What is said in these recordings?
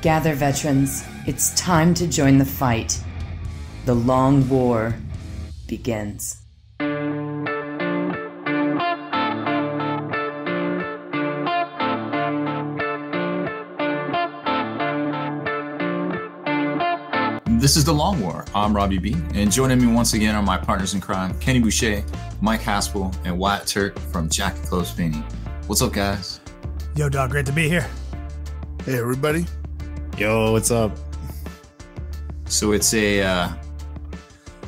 Gather, veterans. It's time to join the fight. The long war begins. This is The Long War. I'm Rob B. And joining me once again are my partners in crime, Kenny Boucher, Mike Haspil, and Wyatt Turk from Jack of Close Painting. What's up, guys? Yo, dog, great to be here. Hey, everybody. Yo, what's up? So it's a, I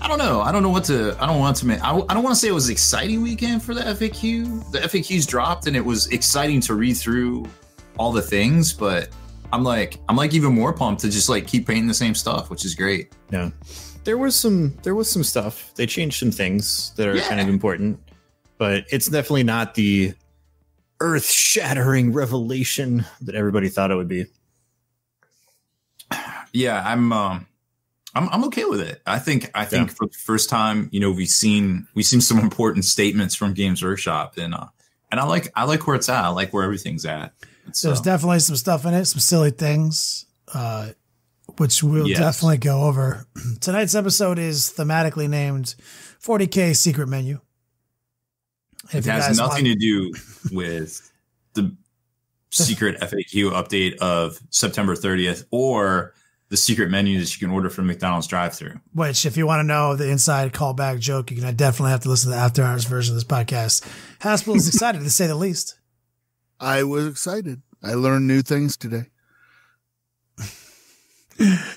don't know what to make. I don't want to say it was an exciting weekend for the FAQ. The FAQs dropped and it was exciting to read through all the things, but I'm like even more pumped to just like keep painting the same stuff, which is great. Yeah, there was some stuff. They changed some things that are kind of important, but it's definitely not the earth-shattering revelation that everybody thought it would be. Yeah, I'm okay with it. I think for the first time, you know, we've seen some important statements from Games Workshop, and I like where it's at. I like where everything's at. There's definitely some stuff in it, some silly things, which we'll definitely go over. Tonight's episode is thematically named 40K Secret Menu. It has nothing to do with the secret FAQ update of September 30th or the secret menu that you can order from McDonald's drive-thru. Which, if you want to know the inside callback joke, you can definitely have to listen to the After Hours version of this podcast. Haspil is excited, to say the least. I was excited. I learned new things today.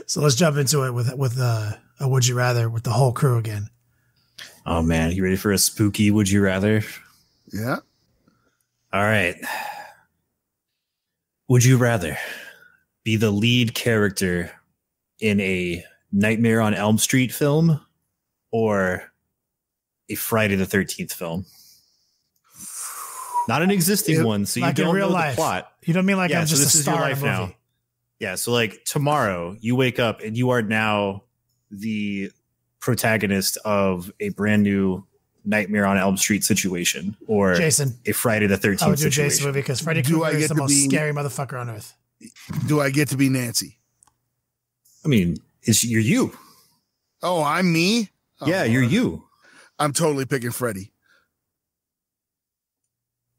So let's jump into it with a Would You Rather with the whole crew again. Oh, man. You ready for a spooky Would You Rather? Yeah. All right. Would you rather be the lead character in a Nightmare on Elm Street film or a Friday the 13th film? Not an existing one, so like you don't in real know life. The plot. You don't mean like I'm so just this a is your star life in a movie. now. Yeah, so like tomorrow you wake up and you are now the protagonist of a brand new Nightmare on Elm Street situation or Jason. A Friday the 13th situation. I would do Jason movie because Freddy Krueger is the most scary motherfucker on earth. Do I get to be Nancy? I mean, you're you. Oh, I'm me? Yeah, you're you. I'm totally picking Freddy.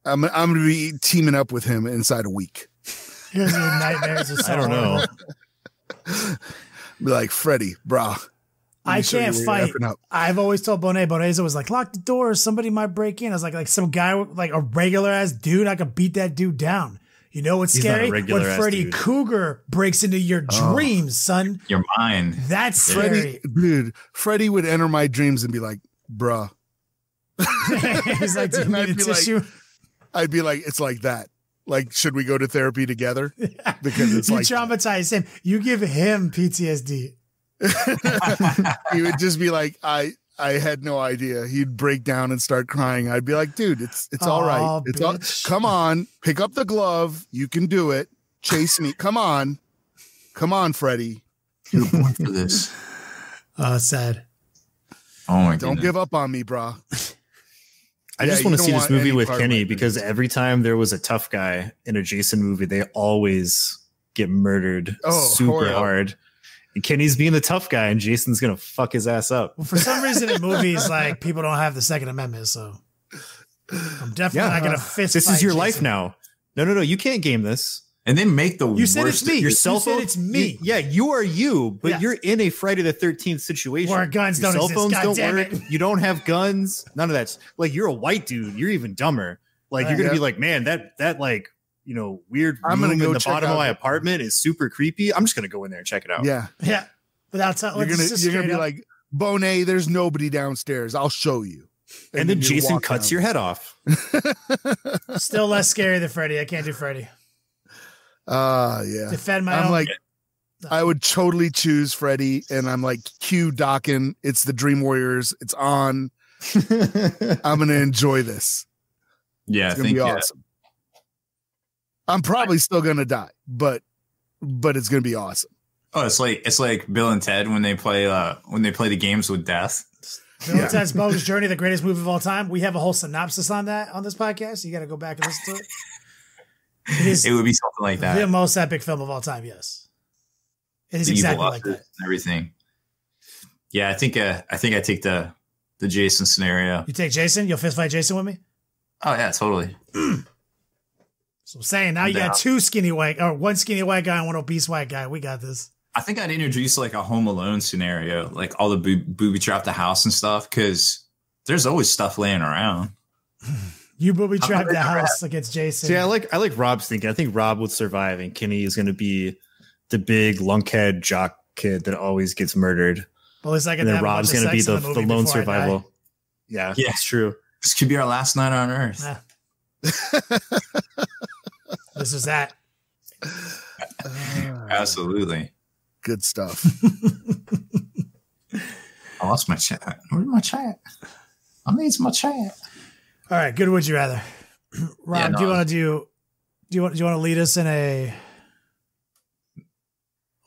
I'm going to be teaming up with him inside a week. Here's your nightmares. I don't know. Be like, Freddy, brah. I can't fight. I've always told Bonet's always like, lock the door. Somebody might break in. I was like some guy, like a regular ass dude. I could beat that dude down. You know what's scary? When Freddy Krueger breaks into your dreams, son. Your mind. That's scary. Dude, Freddy would enter my dreams and be like, bruh. He's like, do you need a tissue? I'd be like, it's like that. Like, should we go to therapy together? Because it's you like traumatize him. You give him PTSD. He would just be like, I had no idea. He'd break down and start crying. I'd be like, dude, it's all right. It's all, come on, pick up the glove. You can do it. Chase me. Come on, Freddy. You're born for this. Sad. Oh my god! Don't give up on me, brah. I just want to see this movie with Kenny because every time there was a tough guy in a Jason movie, they always get murdered super hard. And Kenny's being the tough guy, and Jason's gonna fuck his ass up. Well, for some reason, in movies, like people don't have the Second Amendment, so I'm definitely not gonna fist. This is your life now. No, you can't game this. And then make the you said it's me. Your cell phone. Said it's me. You are you, but you're in a Friday the 13th situation. Where guns don't exist. Cell phones God don't work. You don't have guns. None of that. Like you're a white dude. You're even dumber. Like you're gonna be like, man, that like weird room in the bottom of my apartment is super creepy. I'm just gonna go in there and check it out. Yeah. Without telling, you're gonna be like, Bonet, there's nobody downstairs. I'll show you. And then Jason cuts your head off. Still less scary than Freddy. I can't do Freddy. Yeah. Defend my own. I'm like, I would totally choose Freddy, and I'm like, cue Dokken. It's the Dream Warriors. It's on. I'm gonna enjoy this. Yeah, it's gonna be awesome. I'm probably still gonna die, but it's gonna be awesome. Oh, it's like Bill and Ted when they play the games with death. Bill and Ted's Bogus Journey, the greatest movie of all time. We have a whole synopsis on that on this podcast. You got to go back and listen to it. It would be something like that. The most epic film of all time. Yes. It is exactly like that. And everything. Yeah, I think I take the Jason scenario. You take Jason? You'll fist fight Jason with me? Oh yeah, totally. So I'm saying now you got one skinny white guy and one obese white guy. We got this. I think I'd introduce like a Home Alone scenario, like all the booby trap the house and stuff, because there's always stuff laying around. You booby trap the house against Jason. See, I like Rob's thinking. I think Rob would survive, and Kenny is going to be the big lunkhead jock kid that always gets murdered. Well, it's like, and then Rob's going to be the lone survival. Yeah, it's true. This could be our last night on Earth. Yeah. This is that. Absolutely. Good stuff. I lost my chat. Where's my chat? I need my chat. All right, good. Would you rather, Rob? Do you want to lead us in a?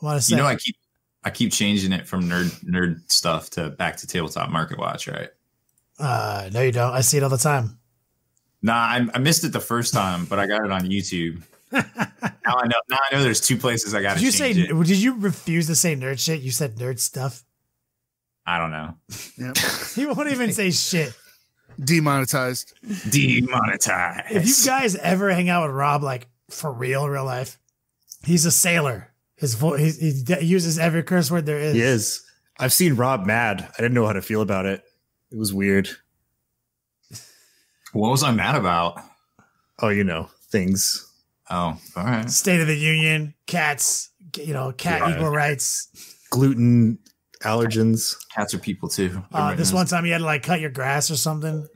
I keep changing it from nerd stuff to back to tabletop market watch, right? No, you don't. I see it all the time. Nah, I missed it the first time, but I got it on YouTube. Now I know there's two places I got to change it. Did you refuse to say nerd shit? You said nerd stuff. I don't know. Yep. He won't even say shit. Demonetized. If you guys ever hang out with Rob, like for real, in real life, he's a sailor. His voice, he uses every curse word there is. He is. I've seen Rob mad. I didn't know how to feel about it. It was weird. What was I mad about? Oh, things. Oh, all right. State of the Union, cats, cat equal rights. Gluten allergens. Cats are people too. This one time you had to like cut your grass or something.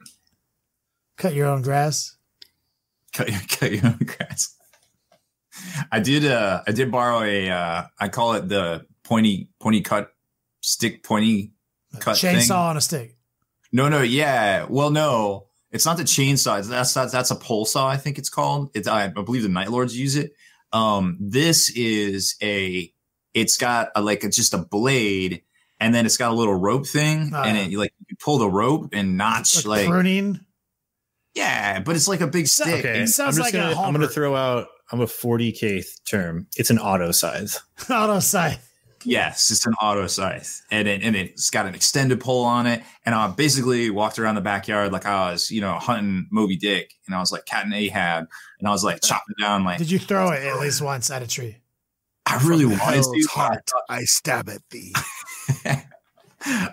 Cut your own grass. Cut your own grass. I did borrow I call it the pointy cut stick, pointy cut chainsaw thing. On a stick. No, yeah. Well, no, it's not the chainsaw. That's a pole saw, I think it's called. I believe the Night Lords use it. This is it's got just a blade, and then it's got a little rope thing, and you pull the rope and notch like pruning. Yeah, but it's like a big stick. Okay. It sounds I'm going to throw out. I'm a 40K term. It's an auto scythe. Auto scythe. Yes, it's an auto scythe, and it's got an extended pole on it. And I basically walked around the backyard like I was, hunting Moby Dick, and I was like Cat and Ahab, and I like chopping down. Like, did you throw it at least once at a tree? I really wanted to. Heart, I stab at thee.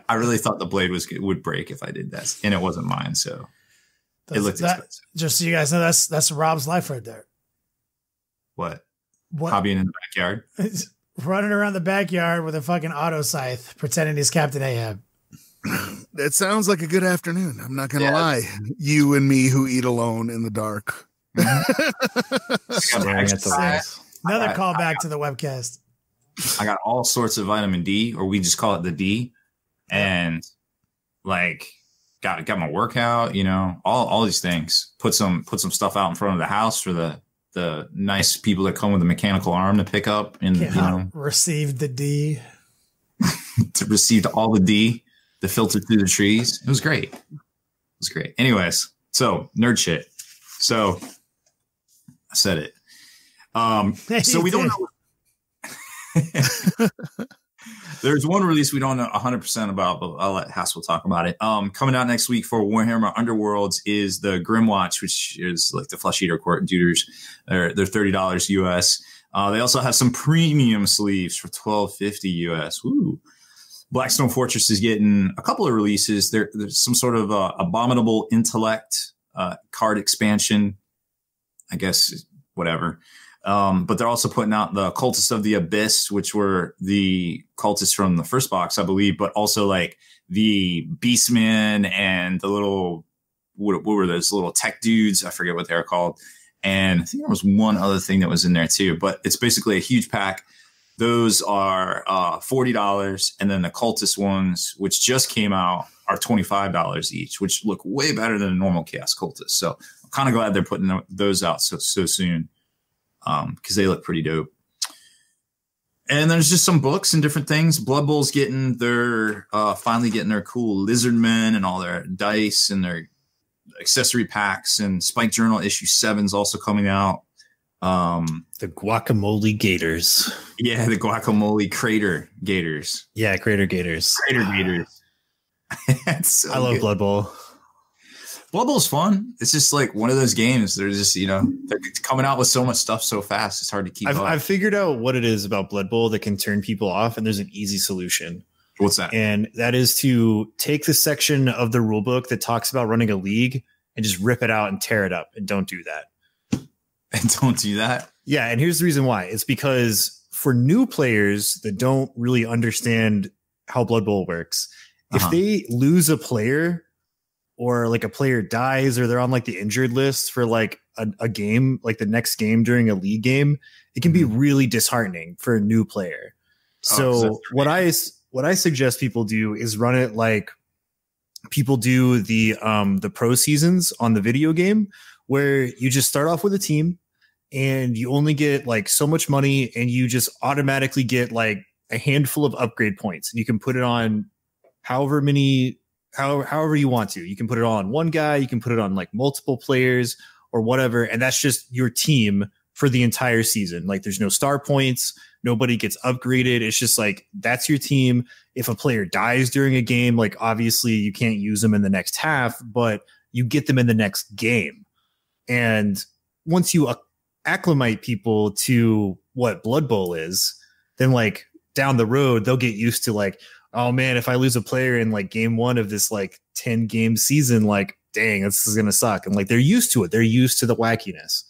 I really thought the blade would break if I did that, and it wasn't mine, so it looked expensive. Just so you guys know, that's Rob's life right there. What? Hobbying in the backyard? Running around the backyard with a fucking auto scythe, pretending he's Captain Ahab. That sounds like a good afternoon. I'm not going to lie. You and me who eat alone in the dark. Staring at the Another callback to the webcast. I got all sorts of vitamin D, or we just call it the D, and got my workout. All these things. Put some stuff out in front of the house for the nice people that come with a mechanical arm to pick up and received the D. Received all the D, the filter through the trees. It was great. Anyways, so nerd shit. So I said it. So we don't know. There's one release we don't know 100% about, but I'll let Haspil talk about it. Coming out next week for Warhammer Underworlds is the Grimwatch, which is like the Flesh Eater Court Duders. They're $30 US. They also have some premium sleeves for $12.50 US. Woo. Blackstone Fortress is getting a couple of releases. There's some sort of Abominable Intellect card expansion. I guess, whatever. But they're also putting out the Cultists of the Abyss, which were the cultists from the first box, I believe, but also like the Beastmen and the little, what were those little tech dudes? I forget what they're called. And I think there was one other thing that was in there too, but it's basically a huge pack. Those are $40. And then the cultist ones, which just came out, are $25 each, which look way better than a normal Chaos Cultist. So I'm kind of glad they're putting those out so soon. Because they look pretty dope. And there's just some books and different things. Blood Bowl's getting finally getting their cool Lizardmen and all their dice and their accessory packs. And Spike Journal issue 7 is also coming out. The guacamole gators. Yeah, the guacamole crater gators. Yeah, crater gators. Crater gators. So I love Blood Bowl. Blood Bowl's fun. It's just like one of those games. They're just, they're coming out with so much stuff so fast. It's hard to keep up. I've figured out what it is about Blood Bowl that can turn people off, and there's an easy solution. What's that? And that is to take the section of the rule book that talks about running a league and just rip it out and tear it up. And don't do that. And don't do that? Yeah. And here's the reason why. It's because for new players that don't really understand how Blood Bowl works, if they lose a player or like a player dies or they're on like the injured list for like a game, like the next game during a league game, it can be really disheartening for a new player. So what I suggest people do is run it like people do the pro seasons on the video game, where you just start off with a team and you only get like so much money and you just automatically get like a handful of upgrade points, and you can put it on however you want to. You can put it all on one guy, you can put it on like multiple players or whatever, and that's just your team for the entire season. Like there's no star points, nobody gets upgraded. It's just like that's your team. If a player dies during a game, like obviously you can't use them in the next half, but you get them in the next game. And once you acclimate people to what Blood Bowl is, then like down the road, they'll get used to like, oh man, if I lose a player in like game one of this like 10 game season, like, dang, this is going to suck. And like, they're used to it. They're used to the wackiness.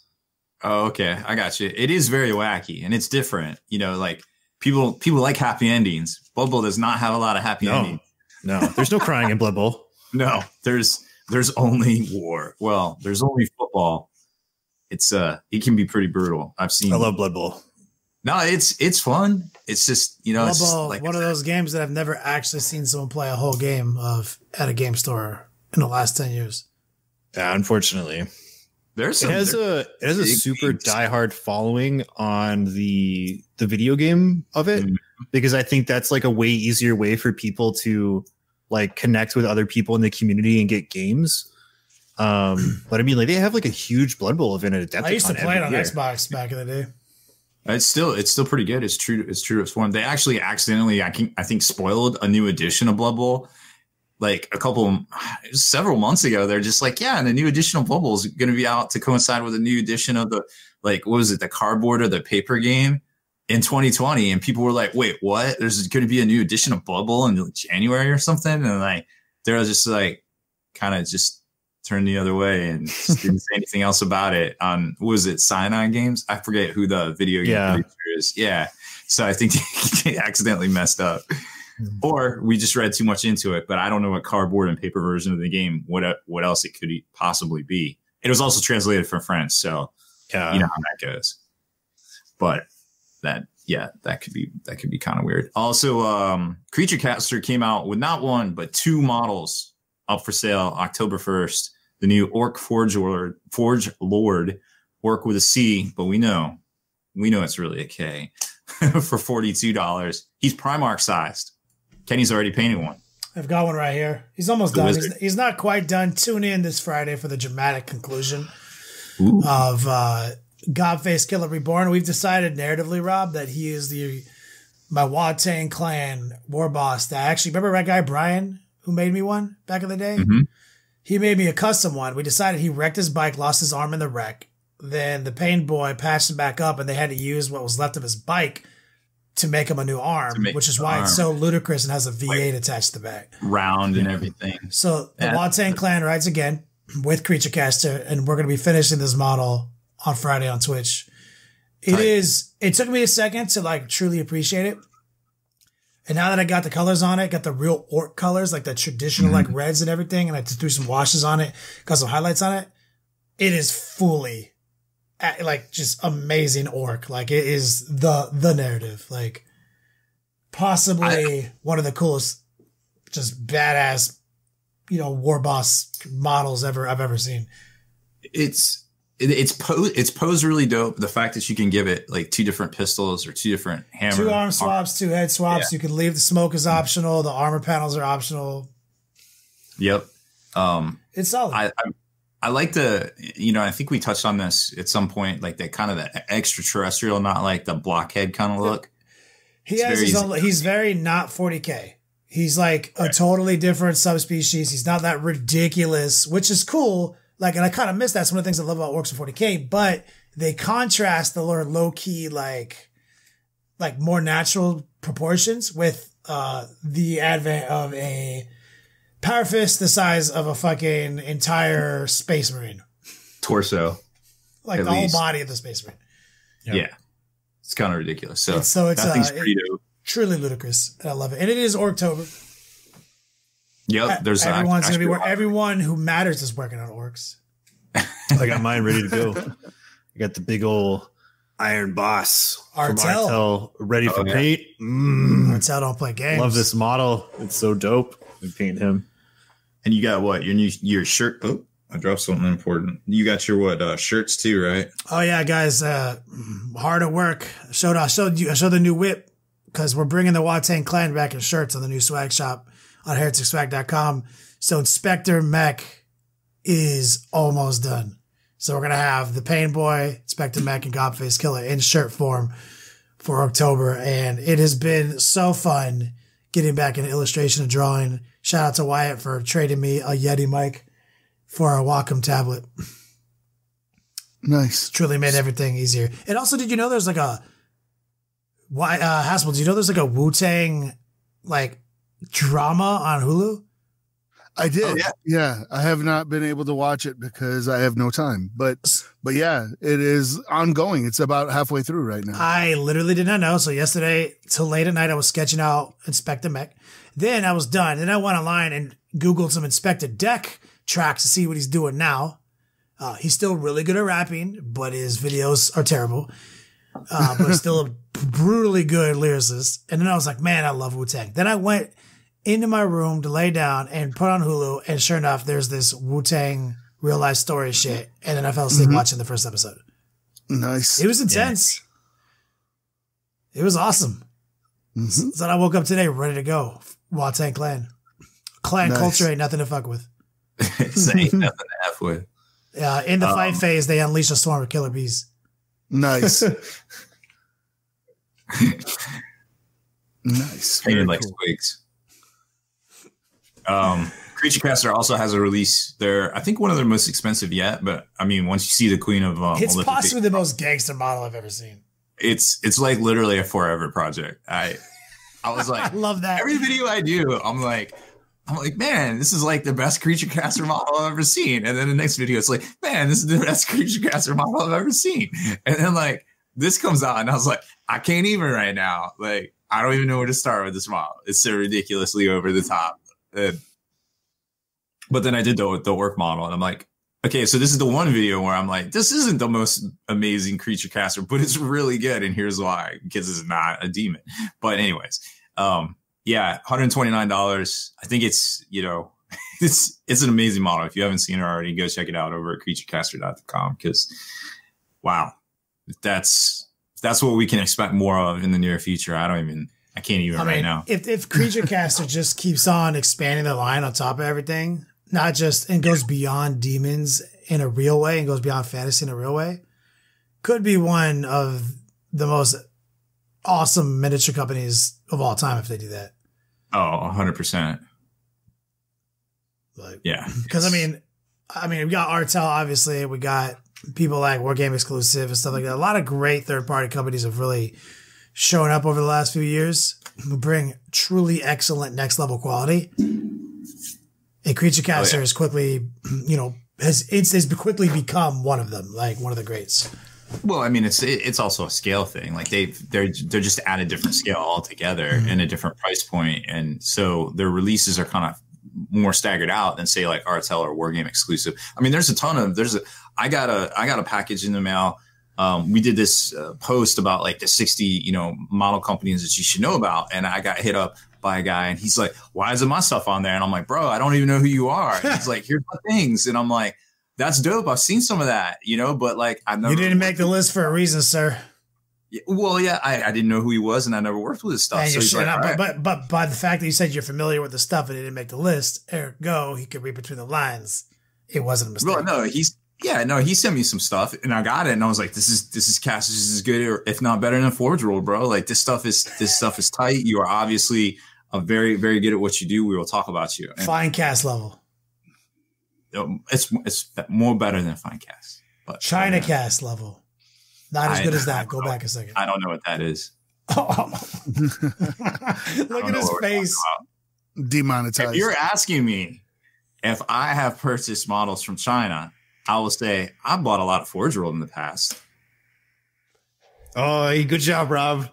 Oh, okay. I got you. It is very wacky and it's different. Like people like happy endings. Blood Bowl does not have a lot of happy endings. No, there's no crying in Blood Bowl. No, there's only war. Well, there's only football. It can be pretty brutal. I love Blood Bowl. No, it's fun. It's just, Blood Bowl, like one of those games that I've never actually seen someone play a whole game of at a game store in the last 10 years. Yeah, unfortunately. It has a super diehard following on the video game of it, because I think that's like a way easier way for people to like connect with other people in the community and get games. But I mean, like they have like a huge Blood Bowl event at Adepticon. I used to play it on Xbox back in the day. It's still pretty good. It's true to its form. They actually accidentally, I think, spoiled a new edition of Blood Bowl. Like several months ago, they're just like, yeah, and the new edition of Blood Bowl is going to be out to coincide with a new edition of the, like, what was it, the cardboard or the paper game in 2020. And people were like, wait, what? There's going to be a new edition of Blood Bowl in January or something. And like, they're just like, kind of just turned the other way and just didn't say anything else about it on, what was it, Cyanide Games? I forget who the video game producer is. Yeah. So I think they accidentally messed up. Or we just read too much into it, but I don't know what cardboard and paper version of the game, what else it could possibly be. It was also translated from French, so you know how that goes. But that could be kind of weird. Also, Creature Caster came out with not one but two models up for sale October 1st. The new Orc Forge Lord, Orc with a C, but we know it's really a K for $42. He's Primarch sized. Kenny's already painted one. I've got one right here. He's almost done. He's not quite done. Tune in this Friday for the dramatic conclusion of Godface Killer Reborn. We've decided narratively, Rob, that he is my Watang clan war boss. That actually, remember that guy Brian who made me one back in the day? Mm-hmm. He made me a custom one. We decided he wrecked his bike, lost his arm in the wreck. Then the pain boy patched him back up, and they had to use what was left of his bike to make him a new arm, which is why it's so ludicrous and has a V8 attached to the back. Round and everything. So the Watang clan rides again with Creature Caster, and we're going to be finishing this model on Friday on Twitch. It took me a second to like truly appreciate it. And now that I got the colors on it, got the real orc colors, like the traditional like reds and everything, and I just threw some washes on it, got some highlights on it. It is fully like just amazing orc. Like it is the narrative, like possibly one of the coolest, just badass, war boss models I've ever seen. It's posed really dope. The fact that you can give it like two different pistols or two different hammers, 2 arm swaps, 2 head swaps. Yeah. You can leave the smoke is optional. The armor panels are optional. Yep. It's solid. I like the, I think we touched on this at some point, like that kind of the extraterrestrial, not like the blockhead kind of look. He's very not 40K. He's like a totally different subspecies. He's not that ridiculous, which is cool. Like, and I kind of miss that. It's one of the things I love about Orcs in 40K, but they contrast the low key, like more natural proportions with, the advent of a power fist the size of a fucking entire Space Marine. Torso. Like the whole body of the Space Marine. Yep. Yeah. It's kind of ridiculous. So it's truly ludicrous. And I love it. And it is Orktober. Yep. There's everyone's going to be where everyone who matters is working on orcs. I got mine ready to go. I got the big old Iron Boss from Artel ready for paint. Artel don't play games. Love this model. It's so dope. We paint him. And you got what? Your shirt. Oh, I dropped something important. You got your shirts too, right? Oh yeah, guys. Hard at work. I showed the new whip because we're bringing the Watang clan back in shirts on the new swag shop on hereticswag.com. So Inspector Mech is almost done. So we're going to have the Pain Boy, Inspector Mech, and Godface Killer in shirt form for Orktober. And it has been so fun getting back into illustration and drawing. Shout out to Wyatt for trading me a Yeti mic for a Wacom tablet. Nice. Truly made everything easier. And also, did you know there's like Haspil, do you know there's like a Wu-Tang like drama on Hulu? I did. Oh, yeah. I have not been able to watch it because I have no time. But yeah, it is ongoing. It's about halfway through right now. I literally did not know. So yesterday till late at night, I was sketching out Inspector Mech. Then I was done. Then I went online and Googled some Inspector Deck tracks to see what he's doing now. He's still really good at rapping, but his videos are terrible. But he's still a brutally good lyricist. And then I was like, man, I love Wu-Tang. Then I went into my room to lay down and put on Hulu, and sure enough, there's this Wu-Tang real life story shit. And then I fell asleep watching the first episode. Nice. It was intense. Yeah. It was awesome. So then I woke up today ready to go. Wu-Tang clan. Culture ain't nothing to fuck with. It ain't nothing to F with. In the fight phase, they unleash a swarm of killer bees. Nice. Nice. Painted like squigs. Creature Caster also has a release. They're, I think, one of their most expensive yet. But I mean, once you see the Queen of, it's possibly the most gangster model I've ever seen. It's like literally a forever project. I was like, I love that. Every video I do, I'm like, man, this is like the best Creature Caster model I've ever seen. And then the next video, it's like, man, this is the best Creature Caster model I've ever seen. And then like this comes out, and I was like, I can't even right now. Like, I don't even know where to start with this model. It's so ridiculously over the top. But then I did the work model, and I'm like, okay, so this is the one video where I'm like, this isn't the most amazing Creature Caster, but it's really good, and here's why, because it's not a demon. But anyways, yeah, $129. I think it's, it's an amazing model. If you haven't seen it already, go check it out over at creaturecaster.com, because wow, that's what we can expect more of in the near future. I can't even right now. If Creature Caster just keeps on expanding the line on top of everything, not just, and goes beyond demons in a real way and goes beyond fantasy in a real way, could be one of the most awesome miniature companies of all time if they do that. Oh, 100%. Like, yeah. Because I mean, we got Artel, obviously. We got people like Wargame Exclusive and stuff like that. A lot of great third-party companies have really shown up over the last few years who bring truly excellent next-level quality. And Creature Caster has quickly, has quickly become one of them, like one of the greats. Well, I mean, it's also a scale thing. Like they're just at a different scale altogether and a different price point, and so their releases are kind of more staggered out than say like Artel or Wargame Exclusive. I mean, I got a package in the mail. We did this post about like the 60 model companies that you should know about, and I got hit up by a guy, and he's like, "Why isn't my stuff on there?" And I'm like, "Bro, I don't even know who you are." And he's like, "Here's my things," and I'm like, "That's dope. I've seen some of that, but like I never." You didn't make the list for a reason, sir. Yeah, well, yeah, I didn't know who he was, and I never worked with his stuff. So he's like, right. But by the fact that you said you're familiar with the stuff and it didn't make the list, ergo, he could read between the lines it wasn't a mistake. Well, he sent me some stuff and I got it and I was like, this is cast just as good, or if not better than Forge World, bro. Like this stuff is tight. You are obviously very, very good at what you do. We will talk about you. And fine cast level. It's more better than fine cast. But China cast level. Not as good as that. Go back a second. I don't know what that is. Look at his face. Demonetized. If you're asking me if I have purchased models from China, I will say I bought a lot of Forge World in the past. Oh, good job, Rob.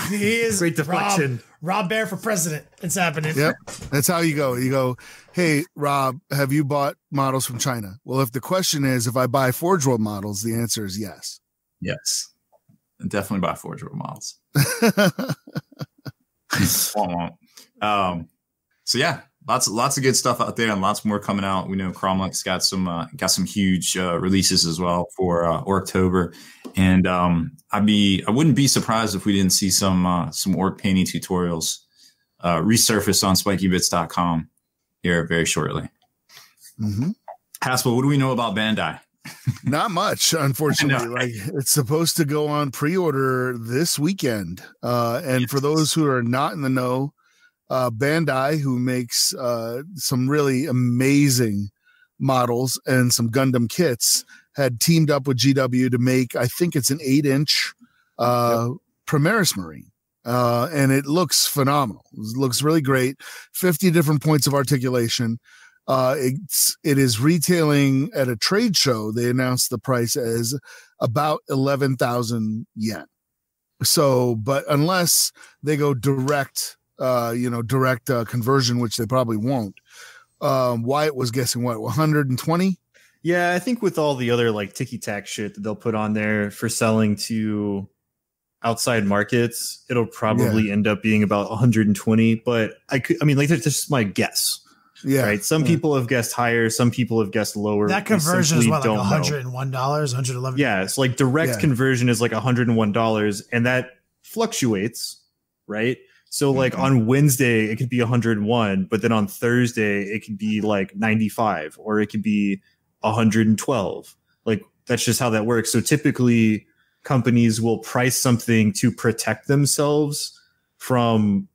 He is great deflection. Rob Baer for president. It's happening. Yep. That's how you go. You go, hey, Rob, have you bought models from China? Well, if the question is if I buy Forge World models, the answer is yes. Yes. I definitely buy Forge World models. So yeah, lots of good stuff out there and lots more coming out. We know Cromlech's got some huge releases as well for Orktober, and I wouldn't be surprised if we didn't see some orc painting tutorials resurface on spikybits.com here very shortly. Mm-hmm. Haspil, what do we know about Bandai? Not much, unfortunately. Like it's supposed to go on pre-order this weekend, and for those who are not in the know, Bandai, who makes some really amazing models and some Gundam kits, had teamed up with GW to make, I think it's an 8-inch Primaris Marine. And it looks phenomenal. It looks really great. 50 different points of articulation. It is retailing at a trade show. They announced the price as about 11,000 yen. So, but unless they go direct conversion, which they probably won't. Wyatt was guessing what, 120? Yeah, I think with all the other like ticky-tack shit that they'll put on there for selling to outside markets, it'll probably end up being about 120. But that's just my guess. Yeah. Right. Some people have guessed higher. Some people have guessed lower. That conversion is what, like $101, $111? Yeah. It's like direct conversion is like $101, and that fluctuates. Right. So like on Wednesday, it could be 101, but then on Thursday, it could be like 95, or it could be 112. Like that's just how that works. So typically companies will price something to protect themselves from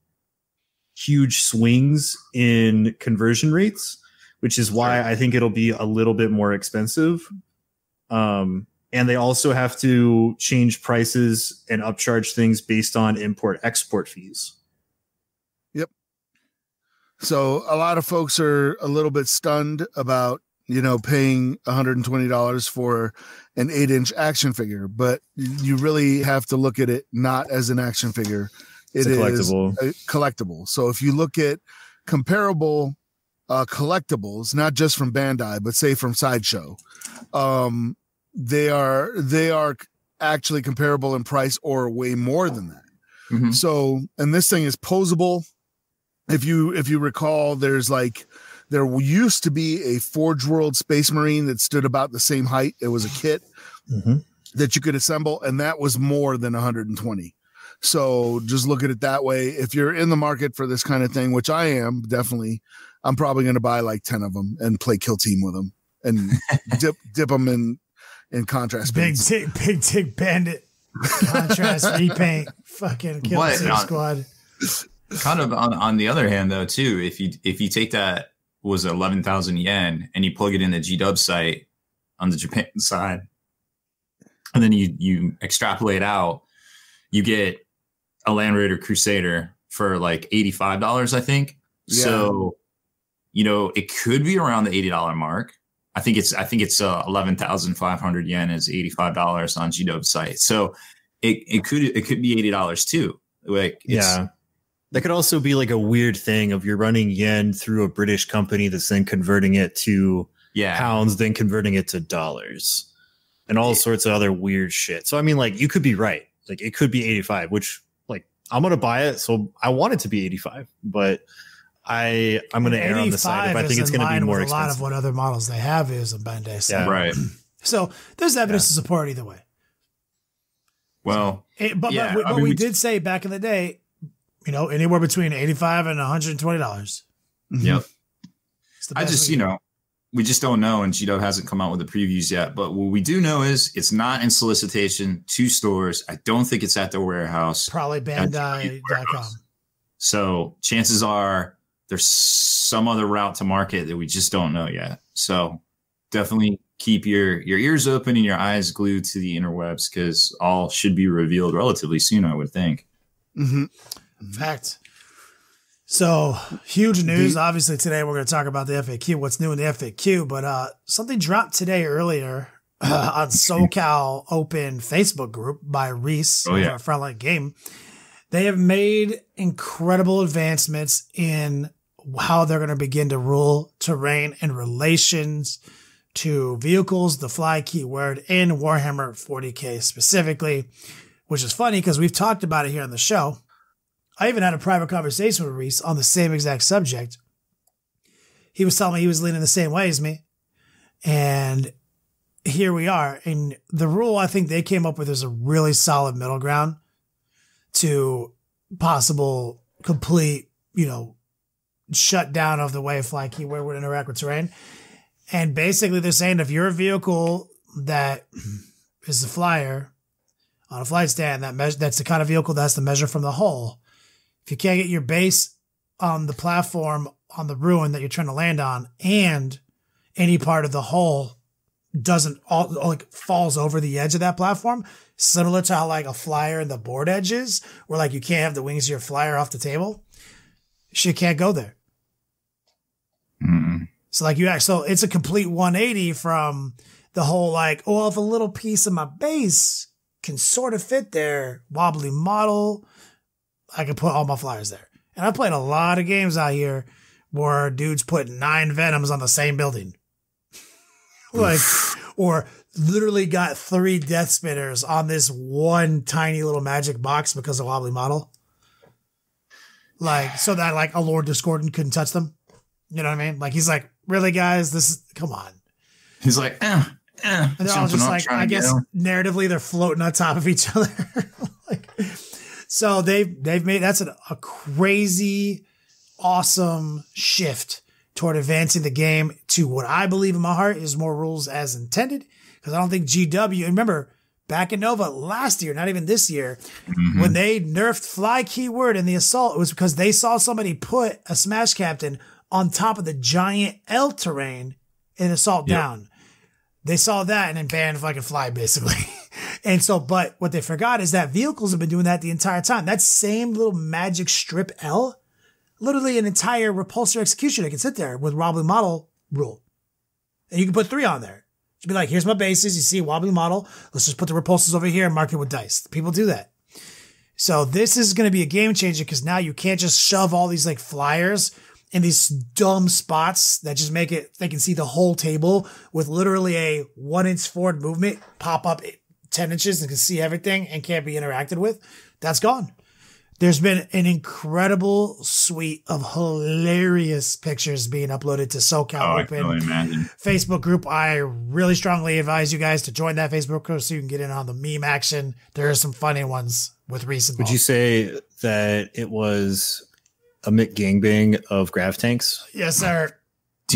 huge swings in conversion rates, which is why I think it'll be a little bit more expensive. And they also have to change prices and upcharge things based on import-export fees. Yep. So a lot of folks are a little bit stunned about, paying $120 for an 8-inch action figure, but you really have to look at it not as an action figure. It is a collectible. So if you look at comparable collectibles, not just from Bandai, but say from Sideshow, they are actually comparable in price or way more than that. Mm-hmm. So, and this thing is posable. If you recall, there used to be a Forge World Space Marine that stood about the same height. It was a kit that you could assemble, and that was more than 120. So just look at it that way. If you're in the market for this kind of thing, which I am, definitely, I'm probably going to buy like 10 of them and play Kill Team with them and dip them in contrast. Big Tick Bandit contrast repaint, fucking Kill Team Squad. Kind of on the other hand, though, too, if you take that was 11,000 yen and you plug it in the GW site on the Japan side, and then you extrapolate out, you get a Land Raider Crusader for like $85, I think. Yeah. So, it could be around the $80 mark. I think it's 11,500 yen is $85 on GW site. So it could be $80 too. Like that could also be like a weird thing of you're running yen through a British company that's then converting it to pounds, then converting it to dollars, and all sorts of other weird shit. So I mean, like, you could be right. Like, it could be 85, which, like, I'm gonna buy it, so I want it to be 85, but I'm gonna err on the side if I think it's gonna be more expensive. A lot of what other models they have is a Bandai side. Yeah, right. So there's evidence to support either way. Well, but we did say back in the day, anywhere between $85 and $120. Yep. I just, we just don't know, and G-Dub hasn't come out with the previews yet. But what we do know is it's not in solicitation to stores. I don't think it's at their warehouse. Probably Bandai.com. So chances are there's some other route to market that we just don't know yet. So definitely keep your ears open and your eyes glued to the interwebs, because all should be revealed relatively soon, I would think. Mm-hmm. Fact. So huge news. Obviously today we're going to talk about the FAQ, what's new in the FAQ, but something dropped today earlier on SoCal Open Facebook group by Reese, our Frontline Game. They have made incredible advancements in how they're going to begin to rule terrain in relations to vehicles, the fly keyword, in Warhammer 40K specifically, which is funny because we've talked about it here on the show. I even had a private conversation with Reese on the same exact subject. He was telling me he was leaning the same way as me. And here we are. And the rule I think they came up with is a really solid middle ground to possible complete, shutdown of the way fly keyword would interact with terrain. And basically they're saying if you're a vehicle that is a flyer on a flight stand, that's the kind of vehicle that's the measure from the hull. If you can't get your base on the platform on the ruin that you're trying to land on, and any part of the hull falls over the edge of that platform, similar to how like a flyer in the board edges, where like you can't have the wings of your flyer off the table, shit can't go there. Mm-mm. So so it's a complete 180 from the whole if a little piece of my base can sort of fit there, wobbly model, I can put all my flyers there. And I played a lot of games out here where dudes put 9 Venoms on the same building. Or literally got 3 Death Spinners on this one tiny little magic box because of wobbly model. So that a Lord Discordant couldn't touch them. You know what I mean? He's like, really guys, come on. He's like, And they're all just I guess narratively they're floating on top of each other. So they've made, that's a crazy, awesome shift toward advancing the game to what I believe in my heart is more rules as intended. Because I don't think GW, and remember, back in Nova last year, not even this year, when they nerfed fly keyword in the assault, it was because they saw somebody put a Smash Captain on top of the giant L terrain in assault down. They saw that and then banned fucking fly basically. And so, but what they forgot is that vehicles have been doing that the entire time. That same little magic strip L, literally an entire repulsor executioner can sit there with wobbly model rule. And you can put 3 on there. You'd be like, here's my bases. You see a wobbly model. Let's just put the repulsors over here and mark it with dice. People do that. So this is going to be a game changer because now you can't just shove all these flyers in these dumb spots that just make it, they can see the whole table with literally a 1-inch forward movement, pop up 10 inches and can see everything and can't be interacted with. That's gone. There's been an incredible suite of hilarious pictures being uploaded to SoCal Open Facebook group. I really strongly advise you guys to join that Facebook group so you can get in on the meme action. There are some funny ones with recent. Would you say that it was a Mick gangbang of grav tanks? Yes, sir.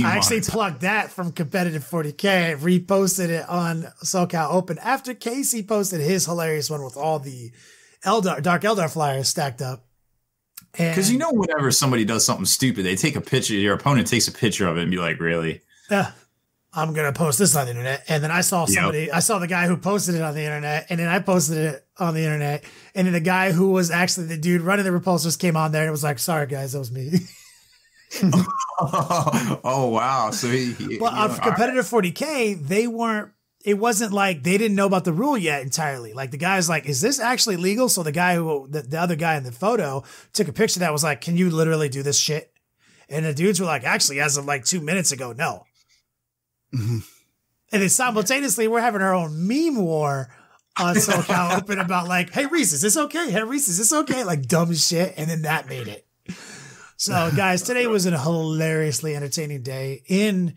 I actually plugged that from Competitive 40K, reposted it on SoCal Open after Casey posted his hilarious one with all the Dark Eldar flyers stacked up. Because whenever somebody does something stupid, they take a picture, your opponent takes a picture of it and be like, really? Yeah. I'm going to post this on the internet. And then I saw I saw the guy who posted it on the internet, and then I posted it on the internet. And then the guy who was actually the dude running the repulsors came on there and it was like, sorry guys, that was me. Oh wow. So on Competitive 40K, it wasn't like they didn't know about the rule yet entirely. Like the guy's like, is this actually legal? So the guy the other guy in the photo took a picture that was like, can you literally do this shit? And the dudes were like, actually, as of 2 minutes ago, no. Mm-hmm. And then simultaneously, we're having our own meme war on SoCal Open about hey, Reese, is this okay? Hey, Reese, is this okay? Dumb shit. And then that made it. So guys, today was a hilariously entertaining day in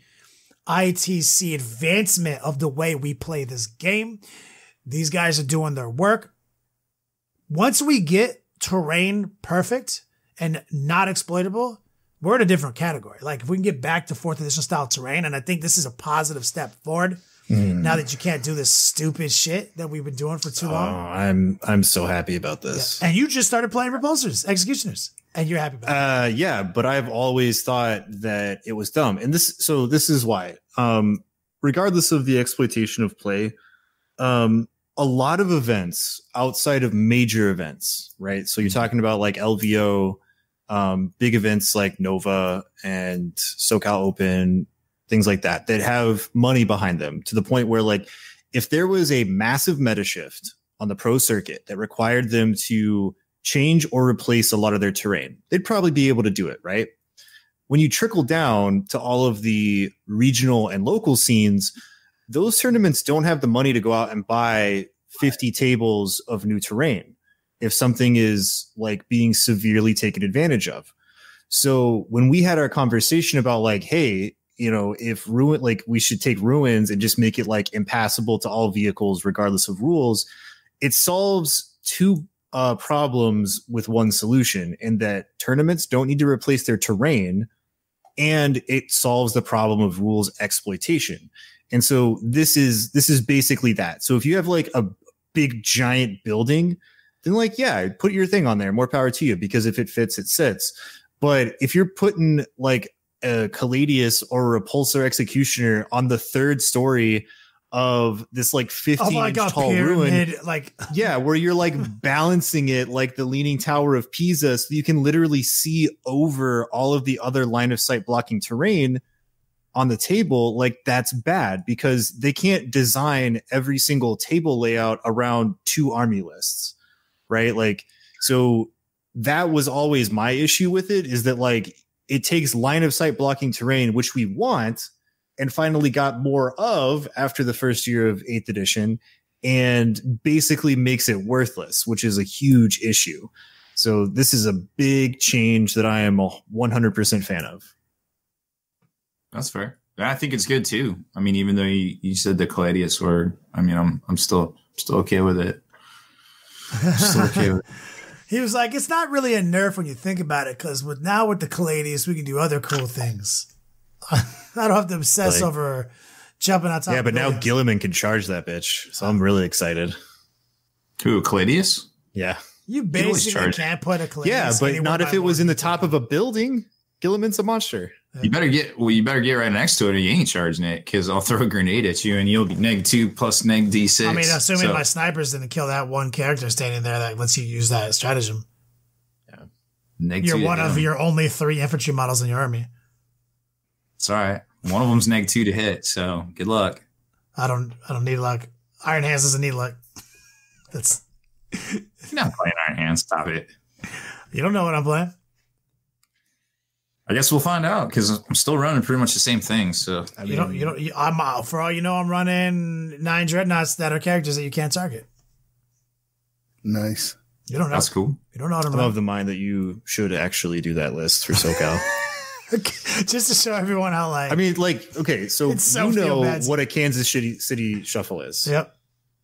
ITC advancement of the way we play this game. These guys are doing their work. Once we get terrain perfect and not exploitable, we're in a different category. Like if we can get back to 4th edition style terrain, and I think this is a positive step forward. Now that you can't do this stupid shit that we've been doing for too long. I'm so happy about this. Yeah. And you just started playing Repulsors, Executioners, and you're happy about it. Yeah, but I've always thought that it was dumb. And this is why. Regardless of the exploitation of play, a lot of events outside of major events, right? So you're talking about like LVO, big events like Nova and SoCal Open, things like that have money behind them to the point where, like, if there was a massive meta shift on the pro circuit that required them to change or replace a lot of their terrain, they'd probably be able to do it, right? When you trickle down to all of the regional and local scenes, those tournaments don't have the money to go out and buy 50 tables of new terrain if something is like being severely taken advantage of. So when we had our conversation about like, hey, you know, if we should take ruins and just make it like impassable to all vehicles, regardless of rules, it solves two problems with one solution, in that tournaments don't need to replace their terrain, and it solves the problem of rules exploitation. And so this is basically that. So if you have like a big giant building, then like, yeah, put your thing on there, more power to you, because if it fits, it sits. But if you're putting like a Caladius or a Repulsor Executioner on the 3rd story of this like 15-inch tall pyramid, ruin, like yeah, where you're like balancing it like the Leaning Tower of Pisa, so you can literally see over all of the other line of sight blocking terrain on the table, like that's bad, because they can't design every single table layout around 2 army lists, right? Like, so that was always my issue with it, is that like it takes line of sight blocking terrain, which we want and finally got more of after the first year of 8th edition, and basically makes it worthless, which is a huge issue. So this is a big change that I am a 100% fan of. That's fair. I think it's good too. I mean, even though you said the Caladius word, I mean, I'm still okay with it. Still okay with it. He was like, it's not really a nerf when you think about it, because with the Caladius, we can do other cool things. I don't have to obsess over jumping on top. Yeah, but now Gilliman can charge that bitch, so I'm really excited. Who, Caladius? Yeah. You basically can't put a Caladius. Yeah, but not if it was in the top of a building. Gilliman's a monster. You better get right next to it, or you ain't charging it, because I'll throw a grenade at you and you'll be -2 plus -D6. I mean, assuming my snipers didn't kill that one character standing there that lets you use that stratagem. Yeah. You're one of your only 3 infantry models in your army. It's all right. One of them's -2 to hit, so good luck. I don't need luck. Iron Hands doesn't need luck. That's You're not playing Iron Hands. Stop it. You don't know what I'm playing. I guess we'll find out, because I'm still running pretty much the same thing. So I mean, I'm for all you know, I'm running 9 dreadnoughts that are characters that you can't target. Nice. You don't know. That's cool. You don't know what I'm running. I'm of the mind that you should actually do that list for SoCal. Just to show everyone how, like, I mean, like, okay, so you know what a Kansas City shuffle is. Yep.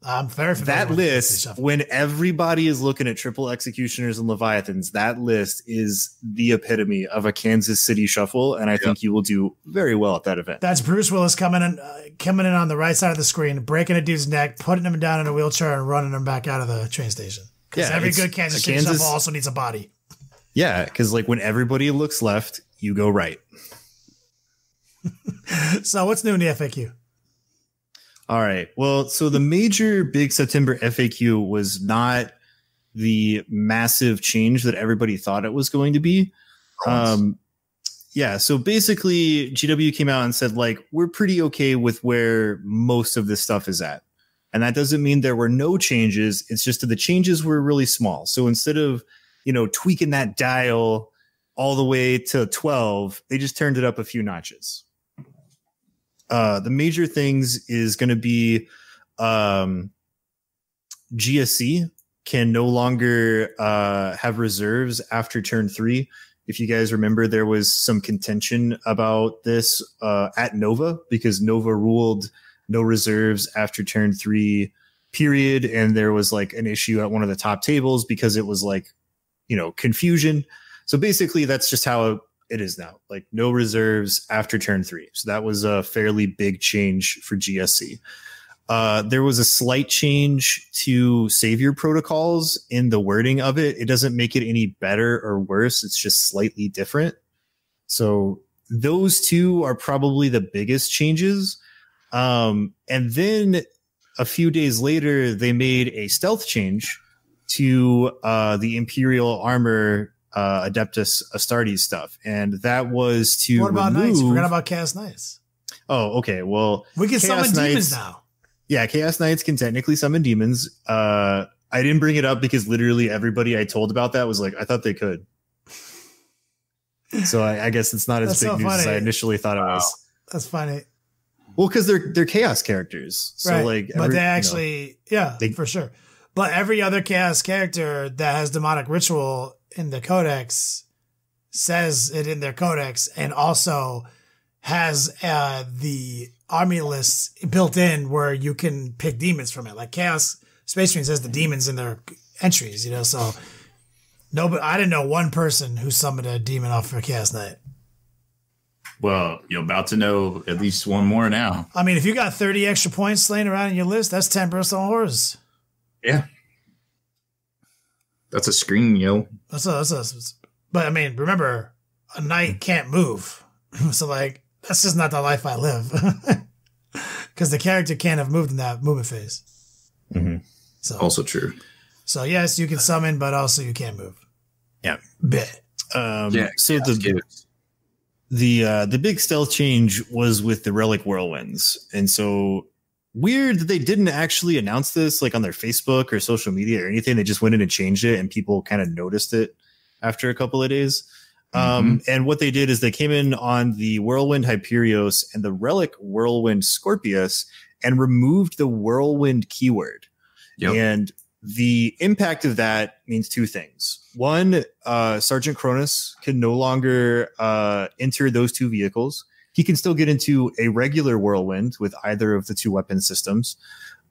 I'm very familiar that list. When everybody is looking at triple Executioners and Leviathans, that list is the epitome of a Kansas City shuffle, and I think you will do very well at that event. That's Bruce Willis coming in on the right side of the screen, breaking a dude's neck, putting him down in a wheelchair, and running him back out of the train station. Because every good Kansas City shuffle also needs a body. Yeah, because like when everybody looks left, you go right. So what's new in the FAQ? All right. Well, so the major big September FAQ was not the massive change that everybody thought it was going to be. Yeah. So basically GW came out and said, like, we're pretty okay with where most of this stuff is at. And that doesn't mean there were no changes. It's just that the changes were really small. So instead of, tweaking that dial all the way to 12, they just turned it up a few notches. The major things is going to be GSC can no longer have reserves after turn 3. If you guys remember, there was some contention about this at Nova, because Nova ruled no reserves after turn 3 period. And there was like an issue at one of the top tables because it was like, confusion. So basically that's just how it is now. Like no reserves after turn 3. So that was a fairly big change for GSC. There was a slight change to savior protocols in the wording of it. It doesn't make it any better or worse. It's just slightly different. So those two are probably the biggest changes. And then a few days later, they made a stealth change to the Imperial armor Adeptus Astartes stuff. And that was to What about Knights? You forgot about Chaos Knights. Oh, okay. Well, we can summon demons now. Yeah, Chaos Knights can technically summon demons. I didn't bring it up because literally everybody I told about that was like, I thought they could. So I guess it's not as big news as I initially thought it was. That's funny. Well, because they're chaos characters. So right. like, but they actually, for sure. But every other chaos character that has demonic ritual in the codex says it in their codex, and also has the army lists built in where you can pick demons from it. Like Chaos Space Marines has the demons in their entries, you know. So nobody, I didn't know one person who summoned a demon off for Chaos Knight. Well, you're about to know at least one more now. I mean, if you got 30 extra points laying around in your list, that's 10 personal horrors. Yeah. That's a screen, yo. But I mean, remember, a knight can't move. So like, that's just not the life I live. Because the character can't have moved in that movement phase. Mm-hmm. So also true. So yes, you can summon, but also you can't move. Yeah. Bit. So the big stealth change was with the Relic Whirlwinds. And so weird that they didn't actually announce this like on their Facebook or social media or anything. They just went in and changed it, and people kind of noticed it after a couple of days. And what they did is they came in on the Whirlwind Hyperios and the Relic Whirlwind Scorpius and removed the Whirlwind keyword. Yep. And the impact of that means two things. One, Sergeant Cronus can no longer enter those two vehicles. He can still get into a regular Whirlwind with either of the two weapon systems.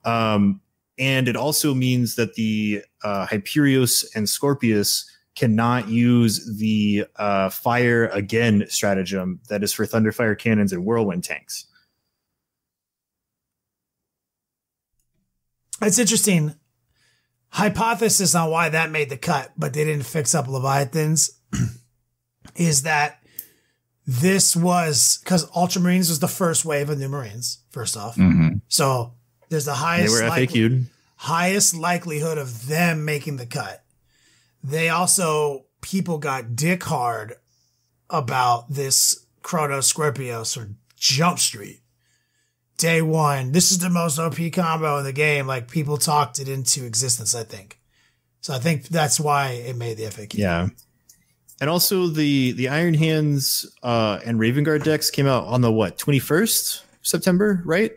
And it also means that the Hyperios and Scorpius cannot use the fire again stratagem that is for Thunderfire cannons and Whirlwind tanks. It's interesting. Hypothesis on why that made the cut, but they didn't fix up Leviathans, is that this was because Ultramarines was the first wave of New Marines, first off. Mm-hmm. So there's the highest, highest likelihood of them making the cut. They also, people got dick hard about this Chronos Scorpios or Jump Street. Day one, this is the most OP combo in the game. Like, people talked it into existence, I think. So I think that's why it made the FAQ. Yeah. And also the Iron Hands and Raven Guard decks came out on the 21st September, right?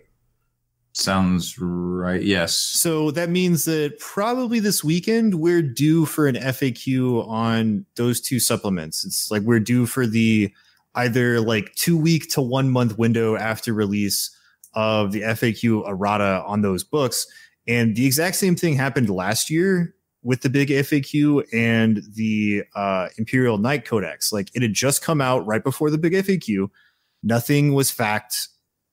Sounds right. Yes. So that means that probably this weekend we're due for an FAQ on those two supplements. It's like we're due for the either like 2 week to 1 month window after release of the FAQ errata on those books. And the exact same thing happened last year with the big FAQ and the Imperial Knight Codex. Like, it had just come out right before the big FAQ. Nothing was fact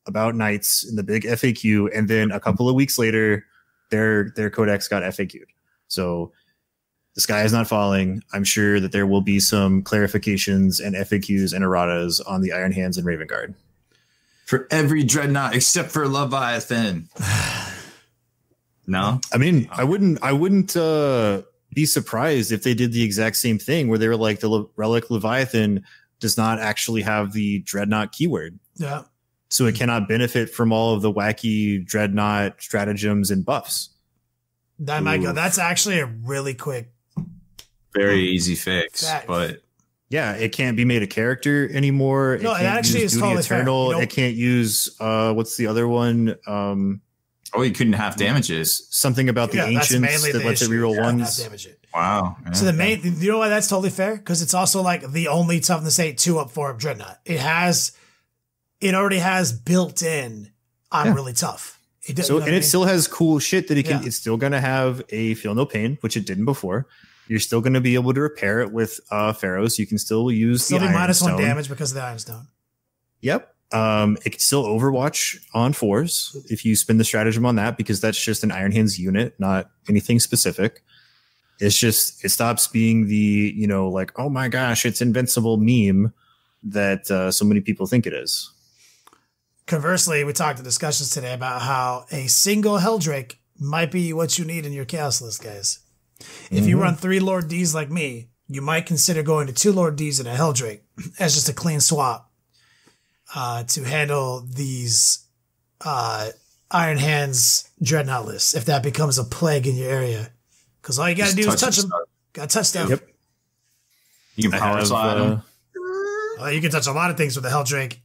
about Knights in the big FAQ. And then a couple of weeks later, their Codex got FAQ'd. So the sky is not falling. I'm sure that there will be some clarifications and FAQs and erratas on the Iron Hands and Raven Guard. For every dreadnought except for Leviathan. No? I mean, I wouldn't be surprised if they did the exact same thing where they were like, the Relic Leviathan does not actually have the dreadnought keyword. Yeah. So it cannot benefit from all of the wacky dreadnought stratagems and buffs. That might go. That's actually a really quick, very easy fix, but yeah, it can't be made a character anymore. No, it actually is totally Eternal. fair. It can't use what's the other one? You couldn't half damage it. Something about the ancients that lets it reroll ones. Damage it. Wow. Yeah. So you know why that's totally fair? Because it's also like the only toughness 8 2-up 4-up dreadnought. It already has built in. I'm really tough. It still has cool shit that it can. It's still gonna have a feel no pain, which it didn't before. You're still going to be able to repair it with Pharaohs. You can still use the Iron Stone. -1 damage because of the Iron Stone. Yep. It can still Overwatch on 4s if you spin the stratagem on that, because that's just an Iron Hands unit, not anything specific. It's just, it stops being the, you know, like, oh my gosh, it's invincible meme that so many people think it is. Conversely, we talked in discussions today about how a single Helldrake might be what you need in your Chaos list, guys. If you run 3 Lord Ds like me, you might consider going to 2 Lord Ds and a Helldrake as just a clean swap to handle these Iron Hands Dreadnought lists if that becomes a plague in your area. Because all you got to do is touch them. Got to touch them. Yep. You can power slide them. You can touch a lot of things with the Helldrake.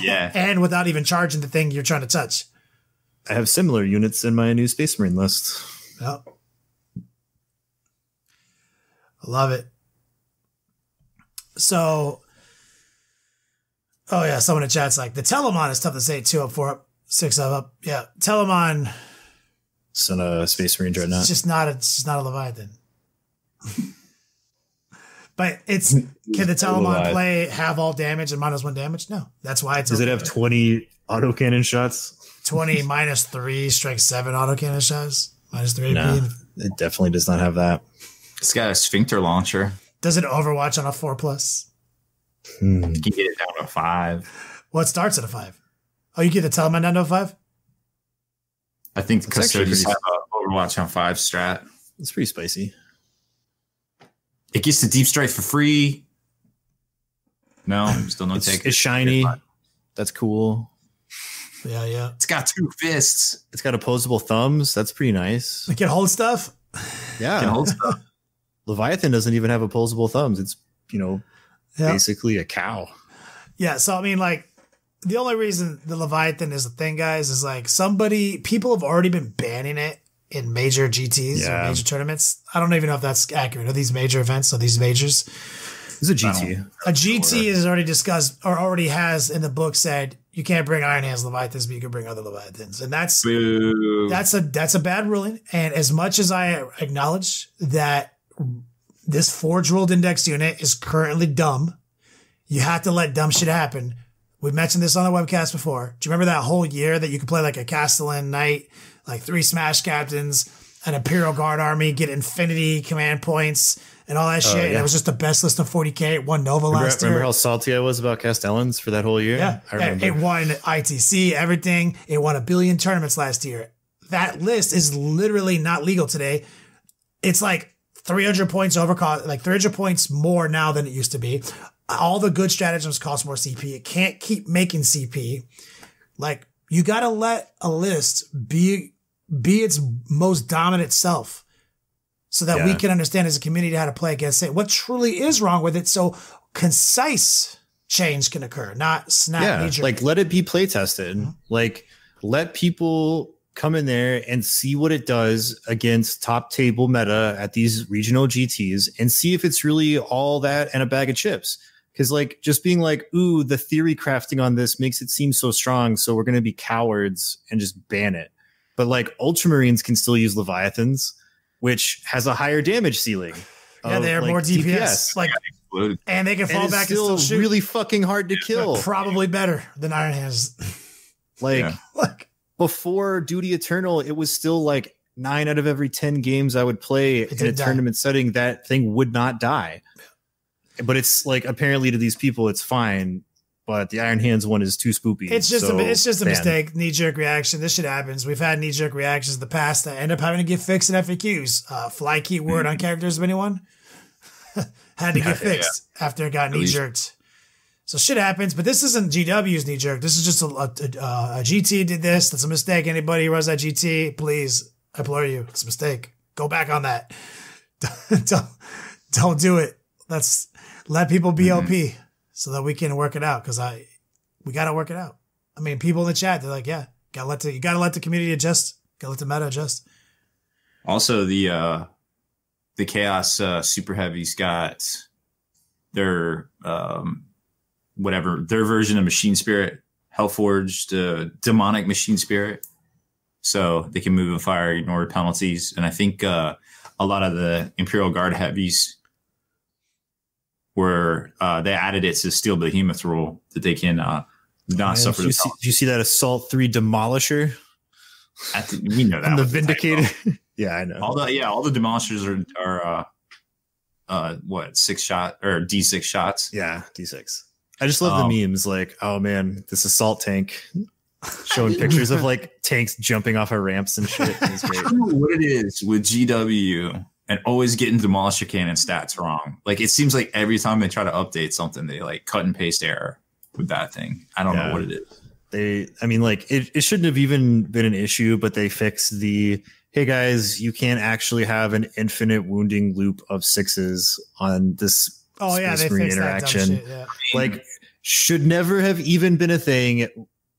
Yeah. And without even charging the thing you're trying to touch. I have similar units in my new Space Marine list. Yep. I love it. So, oh yeah, someone in chat's like, the Telemon is tough to say 2 up, 4 up, 6 up. Yeah, Telemon. It's not a Space Marine Dreadnought. It's just not a Leviathan. But it's, can the Telemon play have all damage and -1 damage? No. That's why it's. Does it have 20 autocannon shots? 20 -3, strength 7 autocannon shots, -3 No, AP. it definitely does not have that. It's got a sphincter launcher. Does it Overwatch on a 4+? You can get it down to a 5. Well, it starts at a 5. Oh, you get the Telemon down to a 5? I think the Custodians have an Overwatch on 5 strat. It's pretty spicy. It gets the Deep Strike for free. No, still no take. It's shiny. That's cool. Yeah. It's got 2 fists. It's got opposable thumbs. That's pretty nice. It can hold stuff? Yeah. It can hold stuff. Leviathan doesn't even have opposable thumbs. It's, you know, basically a cow. Yeah, so I mean, like, the only reason the Leviathan is a thing, guys, is like people have already been banning it in major GTs or major tournaments. I don't even know if that's accurate. Are these major events? Are these majors? It's a GT. A GT is already discussed or already has in the book said you can't bring Iron Hands Leviathans, but you can bring other Leviathans. And that's a bad ruling. And as much as I acknowledge that this Forge World Index unit is currently dumb, you have to let dumb shit happen. We mentioned this on the webcast before. Do you remember that whole year that you could play like a Castellan Knight, like 3 Smash Captains, an Imperial Guard army, get infinity command points and all that shit? Yeah. And it was just the best list of 40K. It won Nova last year. Remember how salty I was about Castellans for that whole year? Yeah. I remember. It won ITC, everything. It won 1 billion tournaments last year. That list is literally not legal today. It's like 300 points overcost, like 300 points more now than it used to be. All the good stratagems cost more CP. It can't keep making CP. Like, you got to let a list be its most dominant self so that we can understand as a community how to play against it, what truly is wrong with it, so concise change can occur, not snap knee jerk. Like, let it be play tested. Mm-hmm. Like, let people come in there and see what it does against top table meta at these regional GTs and see if it's really all that and a bag of chips. Because, like, just being like, ooh, the theory crafting on this makes it seem so strong, so we're going to be cowards and just ban it. But, like, Ultramarines can still use Leviathans, which has a higher damage ceiling. Yeah, they are more DPS. Like, and they can fall back and still shoot. Really fucking hard to kill. Probably better than Iron Hands. Like, before Duty Eternal, it was still like 9 out of every 10 games I would play in a tournament setting, that thing would not die. But it's like, apparently to these people, it's fine. But the Iron Hands one is too spoopy. It's just a mistake, knee-jerk reaction. This shit happens. We've had knee-jerk reactions in the past that end up having to get fixed in FAQs. Fly keyword on characters of anyone had to get fixed after it got knee-jerked. So shit happens, but this isn't GW's knee-jerk. This is just a GT did this. That's a mistake. Anybody who runs that GT, please, I implore you, it's a mistake. Go back on that. Don't do it. Let people be OP so that we can work it out, because we got to work it out. I mean, people in the chat, they're like, yeah, you got to let the community adjust. Got to let the meta adjust. Also, the Chaos Super Heavies got their their version of Machine Spirit, Hellforged, Demonic Machine Spirit. So they can move and fire, ignore penalties. And I think a lot of the Imperial Guard heavies were they added it to Steel Behemoth rule that they can not suffer. Did you see that Assault 3 Demolisher? We know that on the Vindicator. Yeah, I know. All the demolishers are what 6 shot or D6 shots. Yeah, D6. I just love the memes like, oh man, this assault tank showing pictures of like tanks jumping off of ramps and shit. It's great. I don't know what it is with GW and always getting Demolisher Cannon stats wrong. Like it seems like every time they try to update something, they like cut and paste error with that thing. I don't know what it is. It shouldn't have even been an issue, but they fixed the, hey guys, you can't actually have an infinite wounding loop of 6s on this Space Marine interaction. Shit, Like, should never have even been a thing.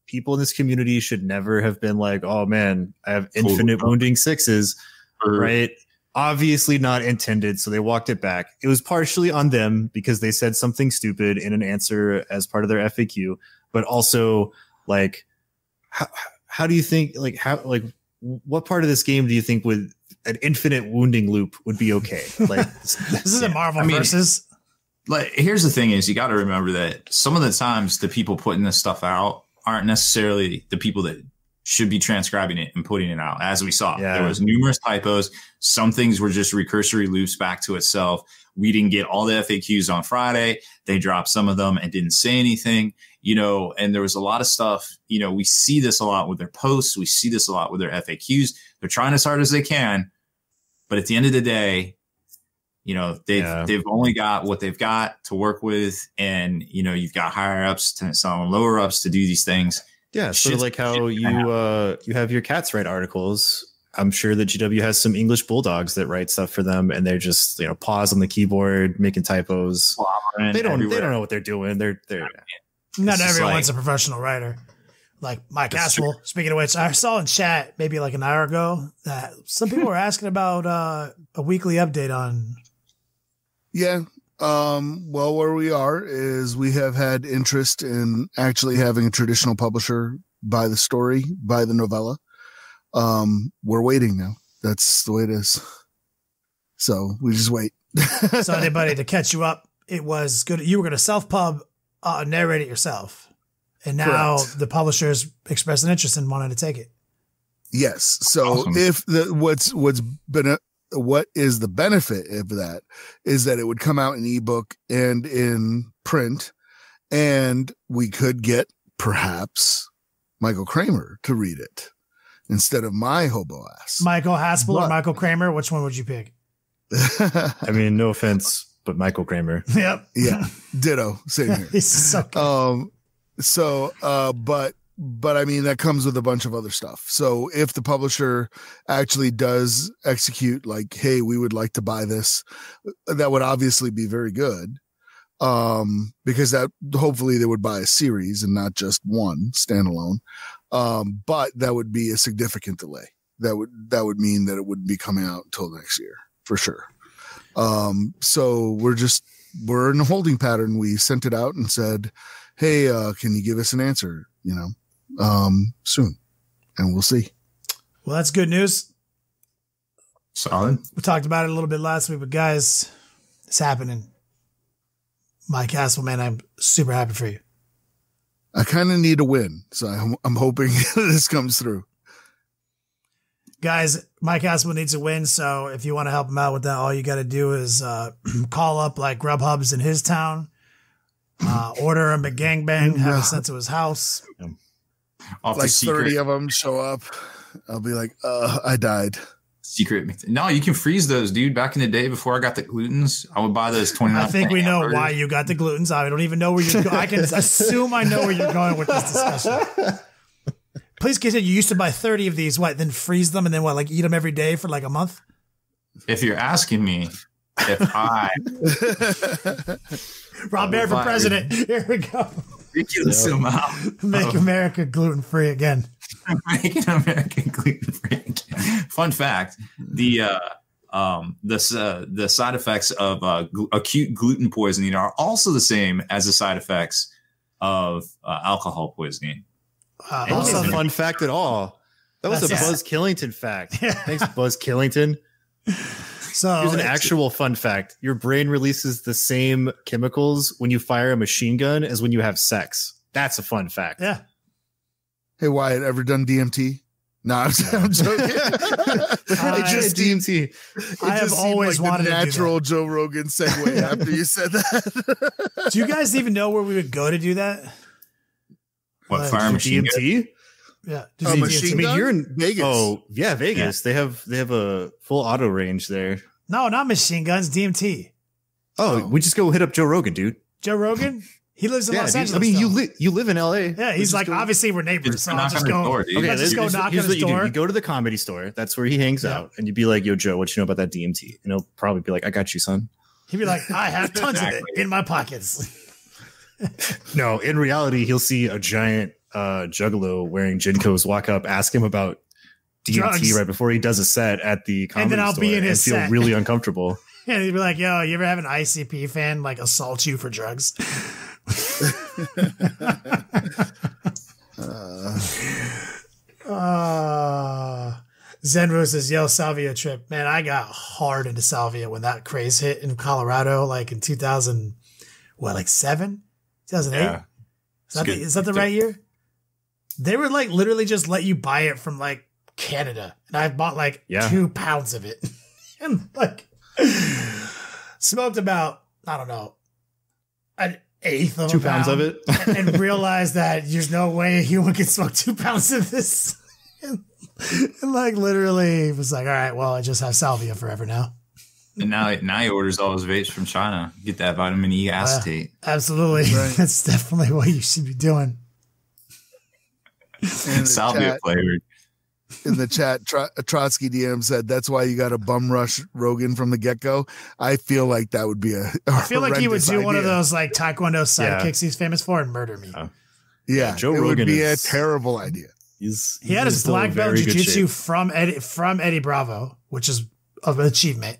People in this community should never have been like, oh man, I have infinite wounding 6s, right? Obviously not intended, so they walked it back. It was partially on them because they said something stupid in an answer as part of their FAQ, but also like, how do you think, what part of this game do you think would an infinite wounding loop would be okay? Like this is a Marvel versus. Like, here's the thing: is you got to remember that some of the times the people putting this stuff out aren't necessarily the people that should be transcribing it and putting it out. As we saw, there was numerous typos. Some things were just recursory loops back to itself. We didn't get all the FAQs on Friday. They dropped some of them and didn't say anything, and there was a lot of stuff, we see this a lot with their posts. We see this a lot with their FAQs. They're trying as hard as they can, but at the end of the day, they've only got what they've got to work with. And, you've got higher ups to some lower ups to do these things. Yeah. Sort of like how you have your cats write articles. I'm sure that GW has some English bulldogs that write stuff for them, and they're just pause on the keyboard making typos. They don't know what they're doing. They're not everyone's a professional writer. Like Mike Haspil. Speaking of which, I saw in chat maybe like an hour ago that some people were asking about a weekly update on. Yeah. Well, where we are is we have had interest in actually having a traditional publisher buy the story, buy the novella. We're waiting now. That's the way it is. So we just wait. So anybody to catch you up, it was good. You were going to self-pub, narrate it yourself. And now the publishers expressed an interest in wanting to take it. Yes. So if what is the benefit of that is that it would come out in ebook and in print, and we could get perhaps Michael Kramer to read it instead of my hobo ass. Michael Haspil or Michael Kramer, which one would you pick? I mean, no offense, but Michael Kramer. Yep. Yeah. Ditto. Same here. He's so good. But I mean, that comes with a bunch of other stuff. So if the publisher actually does execute like, hey, we would like to buy this, that would obviously be very good. Because that hopefully they would buy a series and not just one standalone. But that would be a significant delay. That would mean that it wouldn't be coming out until next year for sure. So we're in a holding pattern. We sent it out and said, hey, can you give us an answer, soon, and we'll see. Well, that's good news. Solid. We talked about it a little bit last week, but guys, it's happening. Mike Haspil, man, I'm super happy for you. I kind of need a win, so I'm hoping this comes through. Guys, Mike Haspil needs a win, so if you want to help him out with that, all you got to do is call up like Grubhub's in his town, order him a gangbang, have it sent to his house. Like 30 of them show up. I'll be like, I died. Secret. No, you can freeze those, dude. Back in the day before I got the glutens, I would buy those 29. I think we know why you got the glutens. I don't even know where you're going. I can assume I know where you're going with this discussion. Please continue. You used to buy 30 of these, then freeze them and then eat them every day for like a month? If you're asking me if I... Rob Baer for president. Here we go. Ridiculous amount. Make America gluten-free again. Making America gluten-free again. Fun fact, the side effects of acute gluten poisoning are also the same as the side effects of alcohol poisoning. That wasn't a fun fact at all. That was a Buzz Killington fact. Thanks, Buzz Killington. So here's an actual fun fact. Your brain releases the same chemicals when you fire a machine gun as when you have sex. That's a fun fact. Yeah. Hey, Wyatt, ever done DMT? No, I'm joking. Just DMT. I have always wanted the to do natural that. Joe Rogan segue after you said that. Do you guys even know where we would go to do that? What, fire machine DMT? Yeah. Machine gun? You're in Vegas. Oh, yeah, Vegas. Yeah. They have a full auto range there. No, not machine guns, DMT. Oh, we just go hit up Joe Rogan, dude. Joe Rogan? He lives in Los Angeles. I mean, you live in LA. Yeah, he's like, obviously we're neighbors, so I'll just go. Let's go knock on his door. You go to the Comedy Store. That's where he hangs out, and you'd be like, "Yo, Joe, what you know about that DMT?" And he'll probably be like, "I got you, son." He'd be like, "I have tons of it in my pockets." No, in reality, he'll see a giant juggalo wearing Jinkos walk up, ask him about DMT drugs right before he does a set at the Comedy and then I'll Store, be in his and feel set. really uncomfortable. And he'd be like, "Yo, you ever have an ICP fan like assault you for drugs?" Zenro says, "Yo, salvia trip, man. I got hard into salvia when that craze hit in Colorado, like in 2000, like 2008. Yeah. Is that the right year? They were like literally just let you buy it from like Canada, and I bought like 2 pounds of it, and like smoked about, I don't know, an eighth of 2 pounds of it, and realized that there's no way a human can smoke 2 pounds of this. And like literally was like, all right, well, I just have salvia forever now. And now he orders all his vapes from China. Get that vitamin E acetate. Absolutely. Right. That's definitely what you should be doing. Salvia flavored. In the chat, Trotsky DM said, "That's why you got to bum rush Rogan from the get-go." I feel like that would be I feel like he would do one of those like Taekwondo sidekicks he's famous for and murder me. Yeah, Joe it Rogan would be a terrible idea. He had his black belt jiu-jitsu from Eddie Bravo, which is an achievement.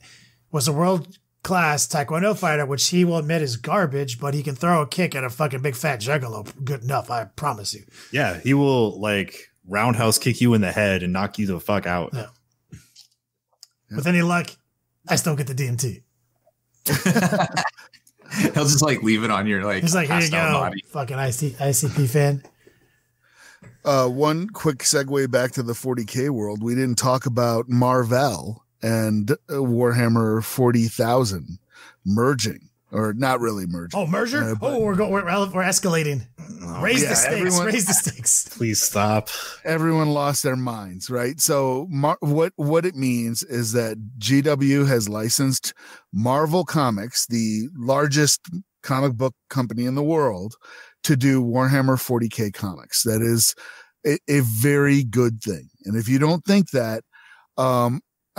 Was a world-class Taekwondo fighter, which he will admit is garbage, but he can throw a kick at a fucking big fat juggalo good enough, I promise you. Yeah, he will like roundhouse kick you in the head and knock you the fuck out. Yeah. With any luck, I still get the DMT. He'll just like leave it on your like. He's like, "Here you go, body. fucking ICP fan." One quick segue back to the 40K world. We didn't talk about Marvel and Warhammer 40,000 merging, or not really merging. Oh, merger! We're escalating. Raise the stakes. Raise the stakes. Please stop. Everyone lost their minds, right? So what it means is that GW has licensed Marvel Comics, the largest comic book company in the world, to do Warhammer 40K comics. That is a very good thing. And if you don't think that,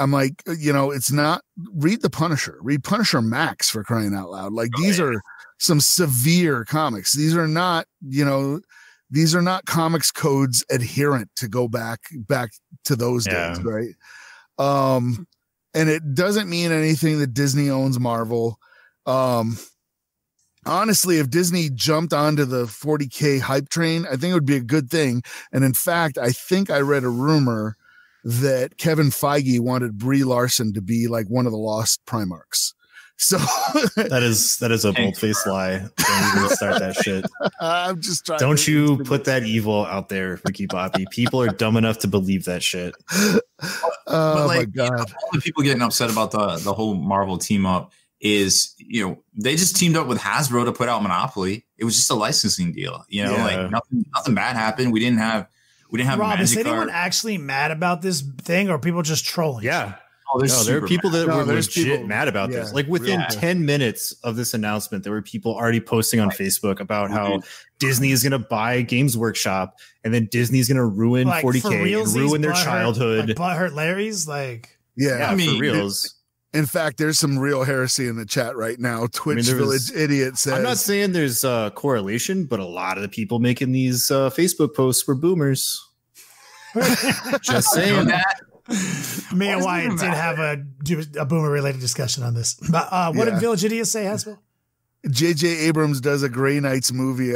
I'm like, it's not, read Punisher Max, for crying out loud. Like these are some severe comics. These are not comics codes adherent to go back to those days. Right. And it doesn't mean anything that Disney owns Marvel. Honestly, if Disney jumped onto the 40K hype train, I think it would be a good thing. And in fact, I think I read a rumor that Kevin Feige wanted Brie Larson to be like one of the lost Primarchs. So that is a bold-faced lie. Don't even start that shit. I'm just trying. Don't you put that evil out there, Ricky Bobby. People are dumb enough to believe that shit. Oh my God. All the people getting upset about the whole Marvel team up is, they just teamed up with Hasbro to put out Monopoly. It was just a licensing deal. Like nothing bad happened. We didn't have Rob, is anyone actually mad about this thing, or are people just trolling? Yeah. There are people that were legit mad about this. Like within 10 minutes of this announcement, there were people already posting on Facebook about how Disney is going to buy Games Workshop, and then Disney's going to ruin 40K and ruin their childhood. Butthurt Larry's for reals. In fact, there's some real heresy in the chat right now. Twitch Village Idiot says, I'm not saying there's a correlation, but a lot of the people making these Facebook posts were boomers. Just saying that. Me and Wyatt did have a boomer related discussion on this. But what did Village Idiot say, Haspil? J.J. Abrams does a Grey Knights movie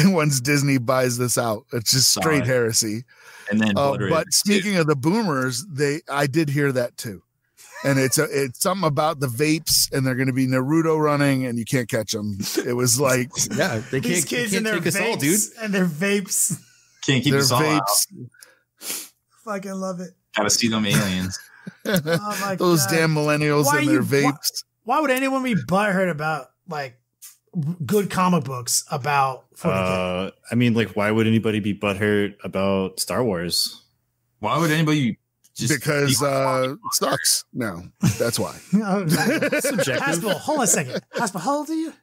once Disney buys this out. It's just straight heresy. And then, but speaking of the boomers, I did hear that too. And it's something about the vapes, and they're going to be Naruto running, and you can't catch them. It was like, yeah, they these kids and their vapes, dude, and their vapes can't keep us all out. Fucking love it. Gotta see them aliens. Oh my Those God. damn millennials and their vapes. Why would anyone be butthurt about like good comic books about 40K? I mean, like, why would anybody be butthurt about Star Wars? Why would anybody just because it sucks? No, that's why. Haspil, hold on a second. Haspil, how old are you?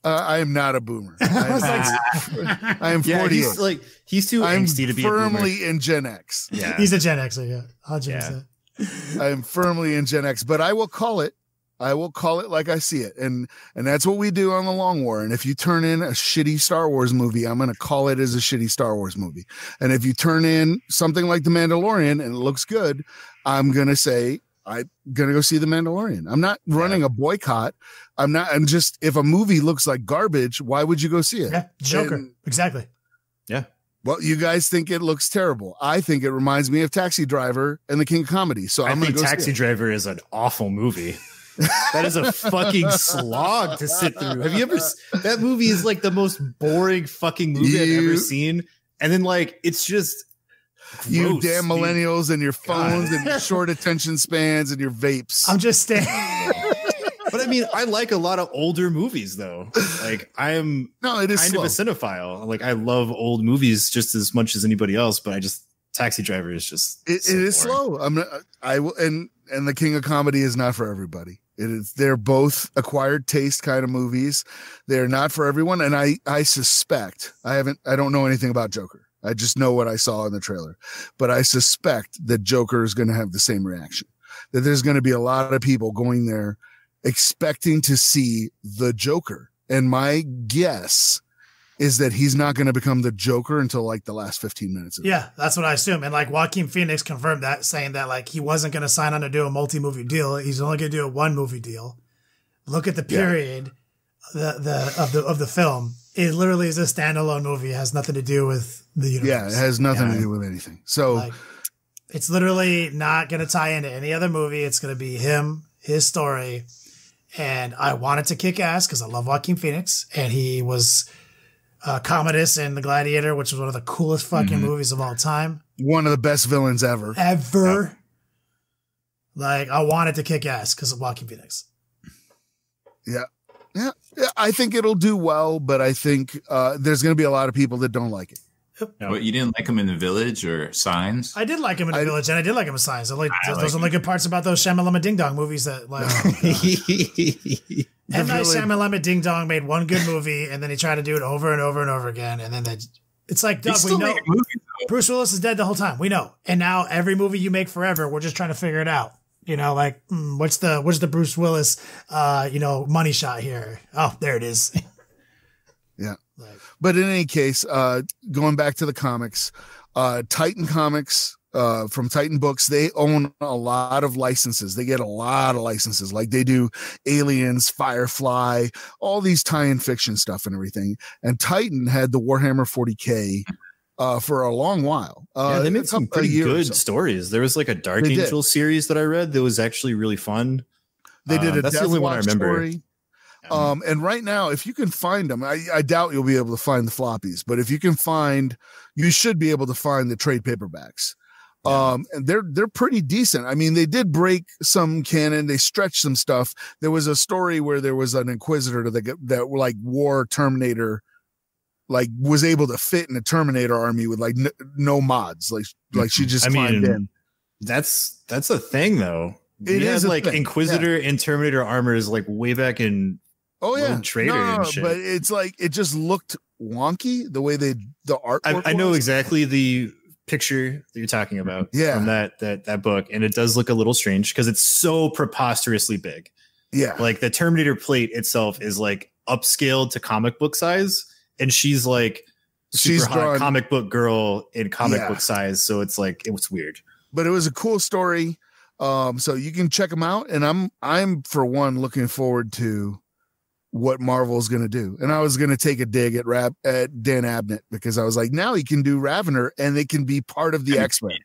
I am not a boomer. I am 48. He's too angsty to be firmly in Gen X. Yeah, he's a Gen Xer. Yeah, 100%. I am firmly in Gen X, but I will call it. I will call it like I see it, and that's what we do on the Long War. And if you turn in a shitty Star Wars movie, I'm going to call it as a shitty Star Wars movie. And if you turn in something like The Mandalorian and it looks good, I'm going to say I'm going to go see The Mandalorian. I'm not running a boycott. I'm just, if a movie looks like garbage, why would you go see it? Yeah, Joker. Exactly. Yeah. Well, you guys think it looks terrible. I think it reminds me of Taxi Driver and The King of Comedy. So I think Taxi Driver is an awful movie. That is a fucking slog to sit through. Have you ever? That movie is like the most boring fucking movie I've ever seen. And then it's just gross, you damn millennials and your phones and your short attention spans and your vapes. I'm just saying. But I mean, I like a lot of older movies though. Like it is kind slow. of a cinephile. Like I love old movies just as much as anybody else. But Taxi Driver is just it is slow. I will and The King of Comedy is not for everybody. They're both acquired taste kind of movies. They're not for everyone. And I suspect I don't know anything about Joker. I just know what I saw in the trailer, but I suspect that Joker is going to have the same reaction, that there's going to be a lot of people going there expecting to see the Joker. And my guess is that he's not going to become the Joker until like the last 15 minutes. Yeah, that's what I assume. And like Joaquin Phoenix confirmed that, saying that like he wasn't going to sign on to do a multi-movie deal. He's only going to do a one movie deal. Look at the period of the film. It literally is a standalone movie. It has nothing to do with the universe. Yeah, it has nothing to do with anything. So it's literally not going to tie into any other movie. It's going to be him, his story. And I wanted to kick ass because I love Joaquin Phoenix, and he was Commodus in The Gladiator, which was one of the coolest fucking movies of all time. One of the best villains ever. Yep. Like, I wanted to kick ass because of Joaquin Phoenix. Yeah. I think it'll do well, but I think there's going to be a lot of people that don't like it. No, but you didn't like him in The Village or Signs? I did like him in The Village, and I did like him in Signs. I like those only good parts about those Shamalama Ding Dong movies that like. M. Night Shyamalan Ding Dong made one good movie, and then he tried to do it over and over and over again, and then it's like, Doug, we know Bruce Willis is dead the whole time. We know, and now every movie you make forever, we're just trying to figure it out. You know, like what's the Bruce Willis, money shot here? Oh, there it is. Yeah. But in any case, going back to the comics, Titan Comics, from Titan Books, they own a lot of licenses. They get a lot of licenses, like they do Aliens, Firefly, all these tie-in fiction stuff and everything. And Titan had the Warhammer 40K for a long while. They made some pretty good stories. There was like a Dark Angel series that I read that was actually really fun. They did a that's Death the only one I Watch remember. story. And right now, if you can find them, I doubt you'll be able to find the floppies, but if you can you should be able to find the trade paperbacks. And they're pretty decent. I mean, they did break some canon. They stretched some stuff. There was a story where there was an Inquisitor that like wore Terminator, like was able to fit in a Terminator army with like no mods. Like she just climbed in. That's a thing though. It is like thing. Inquisitor and Terminator armor is like way back in. Oh yeah, Trader and shit. But it's like it just looked wonky the way the art. I know exactly the picture that you're talking about. Yeah, from that book, and it does look a little strange because it's so preposterously big. Yeah, like the Terminator plate itself is like upscaled to comic book size, and she's like super hot comic book girl in comic book size. So it's like it was weird, but it was a cool story. So you can check them out, and I'm for one looking forward to what Marvel's going to do. And I was going to take a dig at Dan Abnett because I was like, now he can do Ravener and they can be part of the X-Men.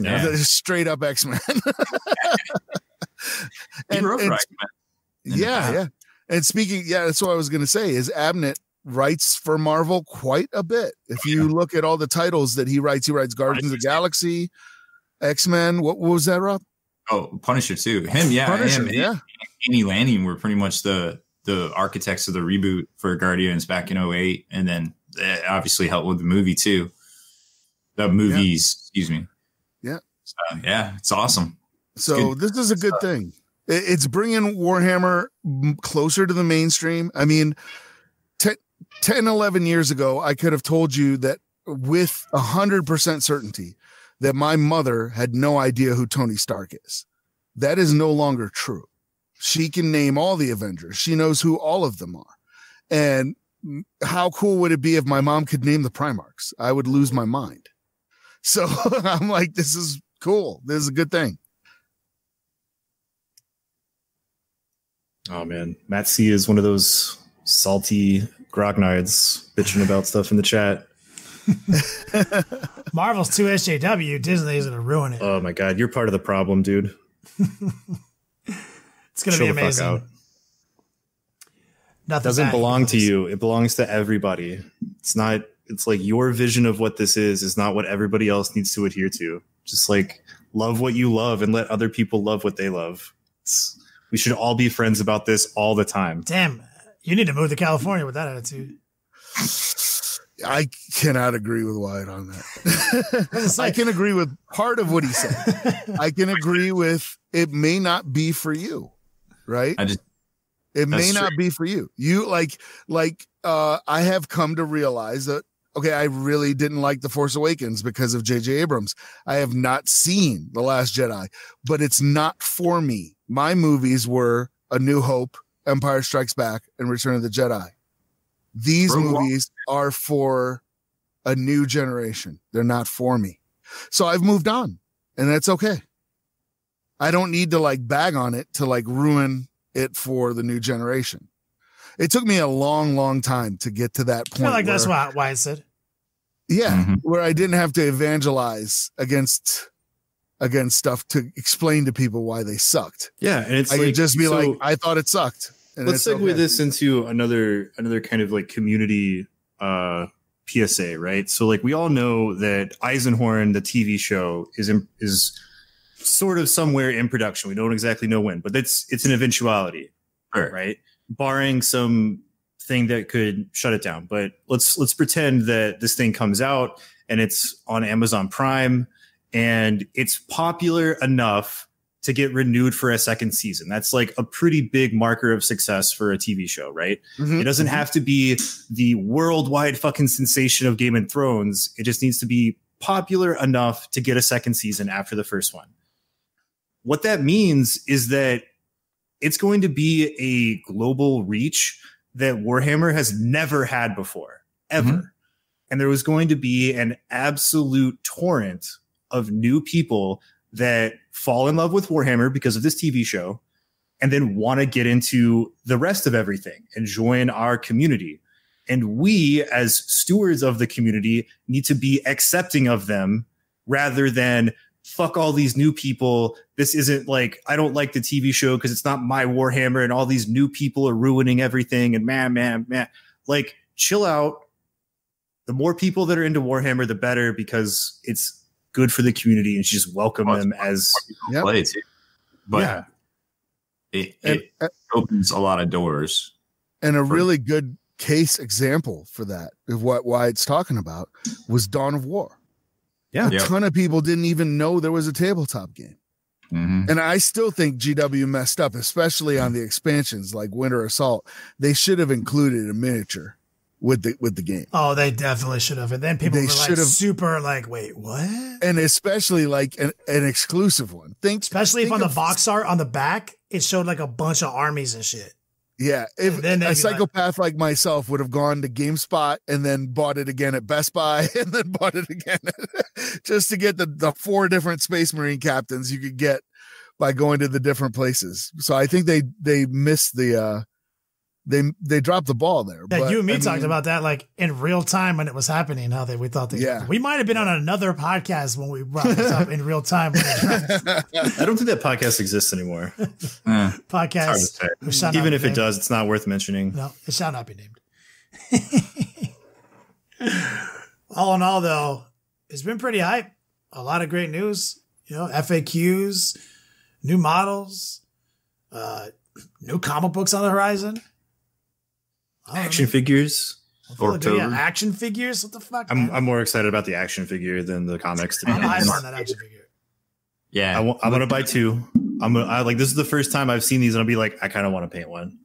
Yeah. Straight up X-Men. Yeah. And speaking, that's what I was going to say is Abnett writes for Marvel quite a bit. If you look at all the titles that he writes Guardians of the Galaxy, X-Men. What was that, Rob? Oh, Punisher too. Punisher, Annie Lanning were pretty much the architects of the reboot for Guardians back in 2008, and then obviously helped with the movie too. The movies, excuse me. Yeah. So, it's awesome. So this is a good thing. It's bringing Warhammer closer to the mainstream. I mean, 10, 11 years ago, I could have told you that with 100% certainty that my mother had no idea who Tony Stark is. That is no longer true. She can name all the Avengers. She knows who all of them are. And how cool would it be if my mom could name the Primarchs? I would lose my mind. So I'm like, this is cool. This is a good thing. Oh man, Matt C is one of those salty grognards bitching about stuff in the chat. Marvel's too SJW. Disney is going to ruin it. Oh my God, you're part of the problem, dude. It's going to be amazing. Nothing doesn't belong to you. It belongs to everybody. It's not. It's like your vision of what this is not what everybody else needs to adhere to. Just like love what you love and let other people love what they love. We should all be friends about this all the time. Damn, you need to move to California with that attitude. I cannot agree with Wyatt on that. I can agree with part of what he said. I can agree with it may not be for you, right? It may not be for you. You I have come to realize that, okay, I really didn't like The Force Awakens because of J.J. Abrams. I have not seen The Last Jedi, but it's not for me. My movies were A New Hope, Empire Strikes Back, and Return of the Jedi. These movies are for a new generation. They're not for me. So I've moved on, and that's okay. I don't need to bag on it to ruin it for the new generation. It took me a long, long time to get to that point. I feel like that's why I said. Yeah, where I didn't have to evangelize against stuff to explain to people why they sucked. Yeah, and it's I could just be I thought it sucked. Let's segue this into another kind of community PSA, right? So we all know that Eisenhorn, the TV show, is sort of somewhere in production. We don't exactly know when, but it's an eventuality, right? Barring some thing that could shut it down. But let's pretend that this thing comes out and it's on Amazon Prime and it's popular enough to get renewed for a second season. That's a pretty big marker of success for a TV show, right? It doesn't have to be the worldwide fucking sensation of Game of Thrones. It just needs to be popular enough to get a second season after the first one. What that means is that it's going to be a global reach that Warhammer has never had before, ever. And there was going to be an absolute torrent of new people that fall in love with Warhammer because of this TV show and then want to get into the rest of everything and join our community. And we, as stewards of the community, need to be accepting of them rather than fuck all these new people. This isn't I don't like the TV show because it's not my Warhammer and all these new people are ruining everything. And man, chill out. The more people that are into Warhammer, the better, because it's good for the community and just welcome them as play too. But it opens a lot of doors. And a really good case example for that of what Wyatt's talking about was Dawn of War. Yeah. A ton of people didn't even know there was a tabletop game. And I still think GW messed up, especially on the expansions like Winter Assault. They should have included a miniature with the game. Oh, they definitely should have. And then people were super wait, what? And especially an exclusive one. Especially if on the box art on the back, it showed a bunch of armies and shit. Yeah. If a psychopath like myself would have gone to GameSpot and then bought it again at Best Buy and then bought it again just to get the 4 different Space Marine captains you could get by going to the different places. So I think they missed the they dropped the ball there. Yeah, but, you and me talked about that like in real time when it was happening. How we thought we might have been on another podcast when we brought this up in real time. I don't think that podcast exists anymore. Podcast, even if it does, it's not worth mentioning. No, it shall not be named. All in all, though, it's been pretty hype. A lot of great news. FAQs, new models, new comic books on the horizon. Action figures. Orktober. Action figures. What the fuck? I'm more excited about the action figure than the comics. To be honest. I'm on that action figure. Yeah, I'm gonna buy two. This is the first time I've seen these, and I'll be like, I kind of want to paint one.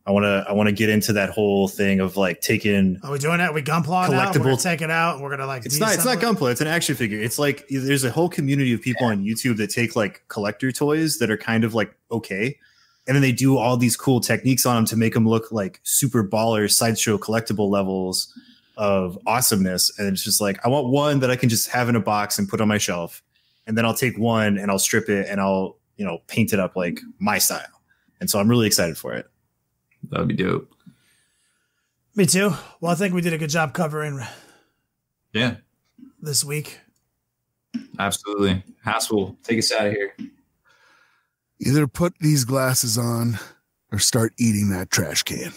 I want to get into that whole thing of like taking. Are we doing that? We Gunpla now? We're gonna take it out. And we're gonna like. It's not Gunpla. It's an action figure. It's like there's a whole community of people on YouTube that take like collector toys that are kind of like okay. And then they do all these cool techniques on them to make them look like super baller sideshow collectible levels of awesomeness. And it's just like, I want one that I can just have in a box and put on my shelf. And then I'll take one and I'll strip it and I'll, paint it up like my style. And so I'm really excited for it. That would be dope. Me too. Well, I think we did a good job covering this week. Absolutely. Haspil, take us out of here. Either put these glasses on or start eating that trash can.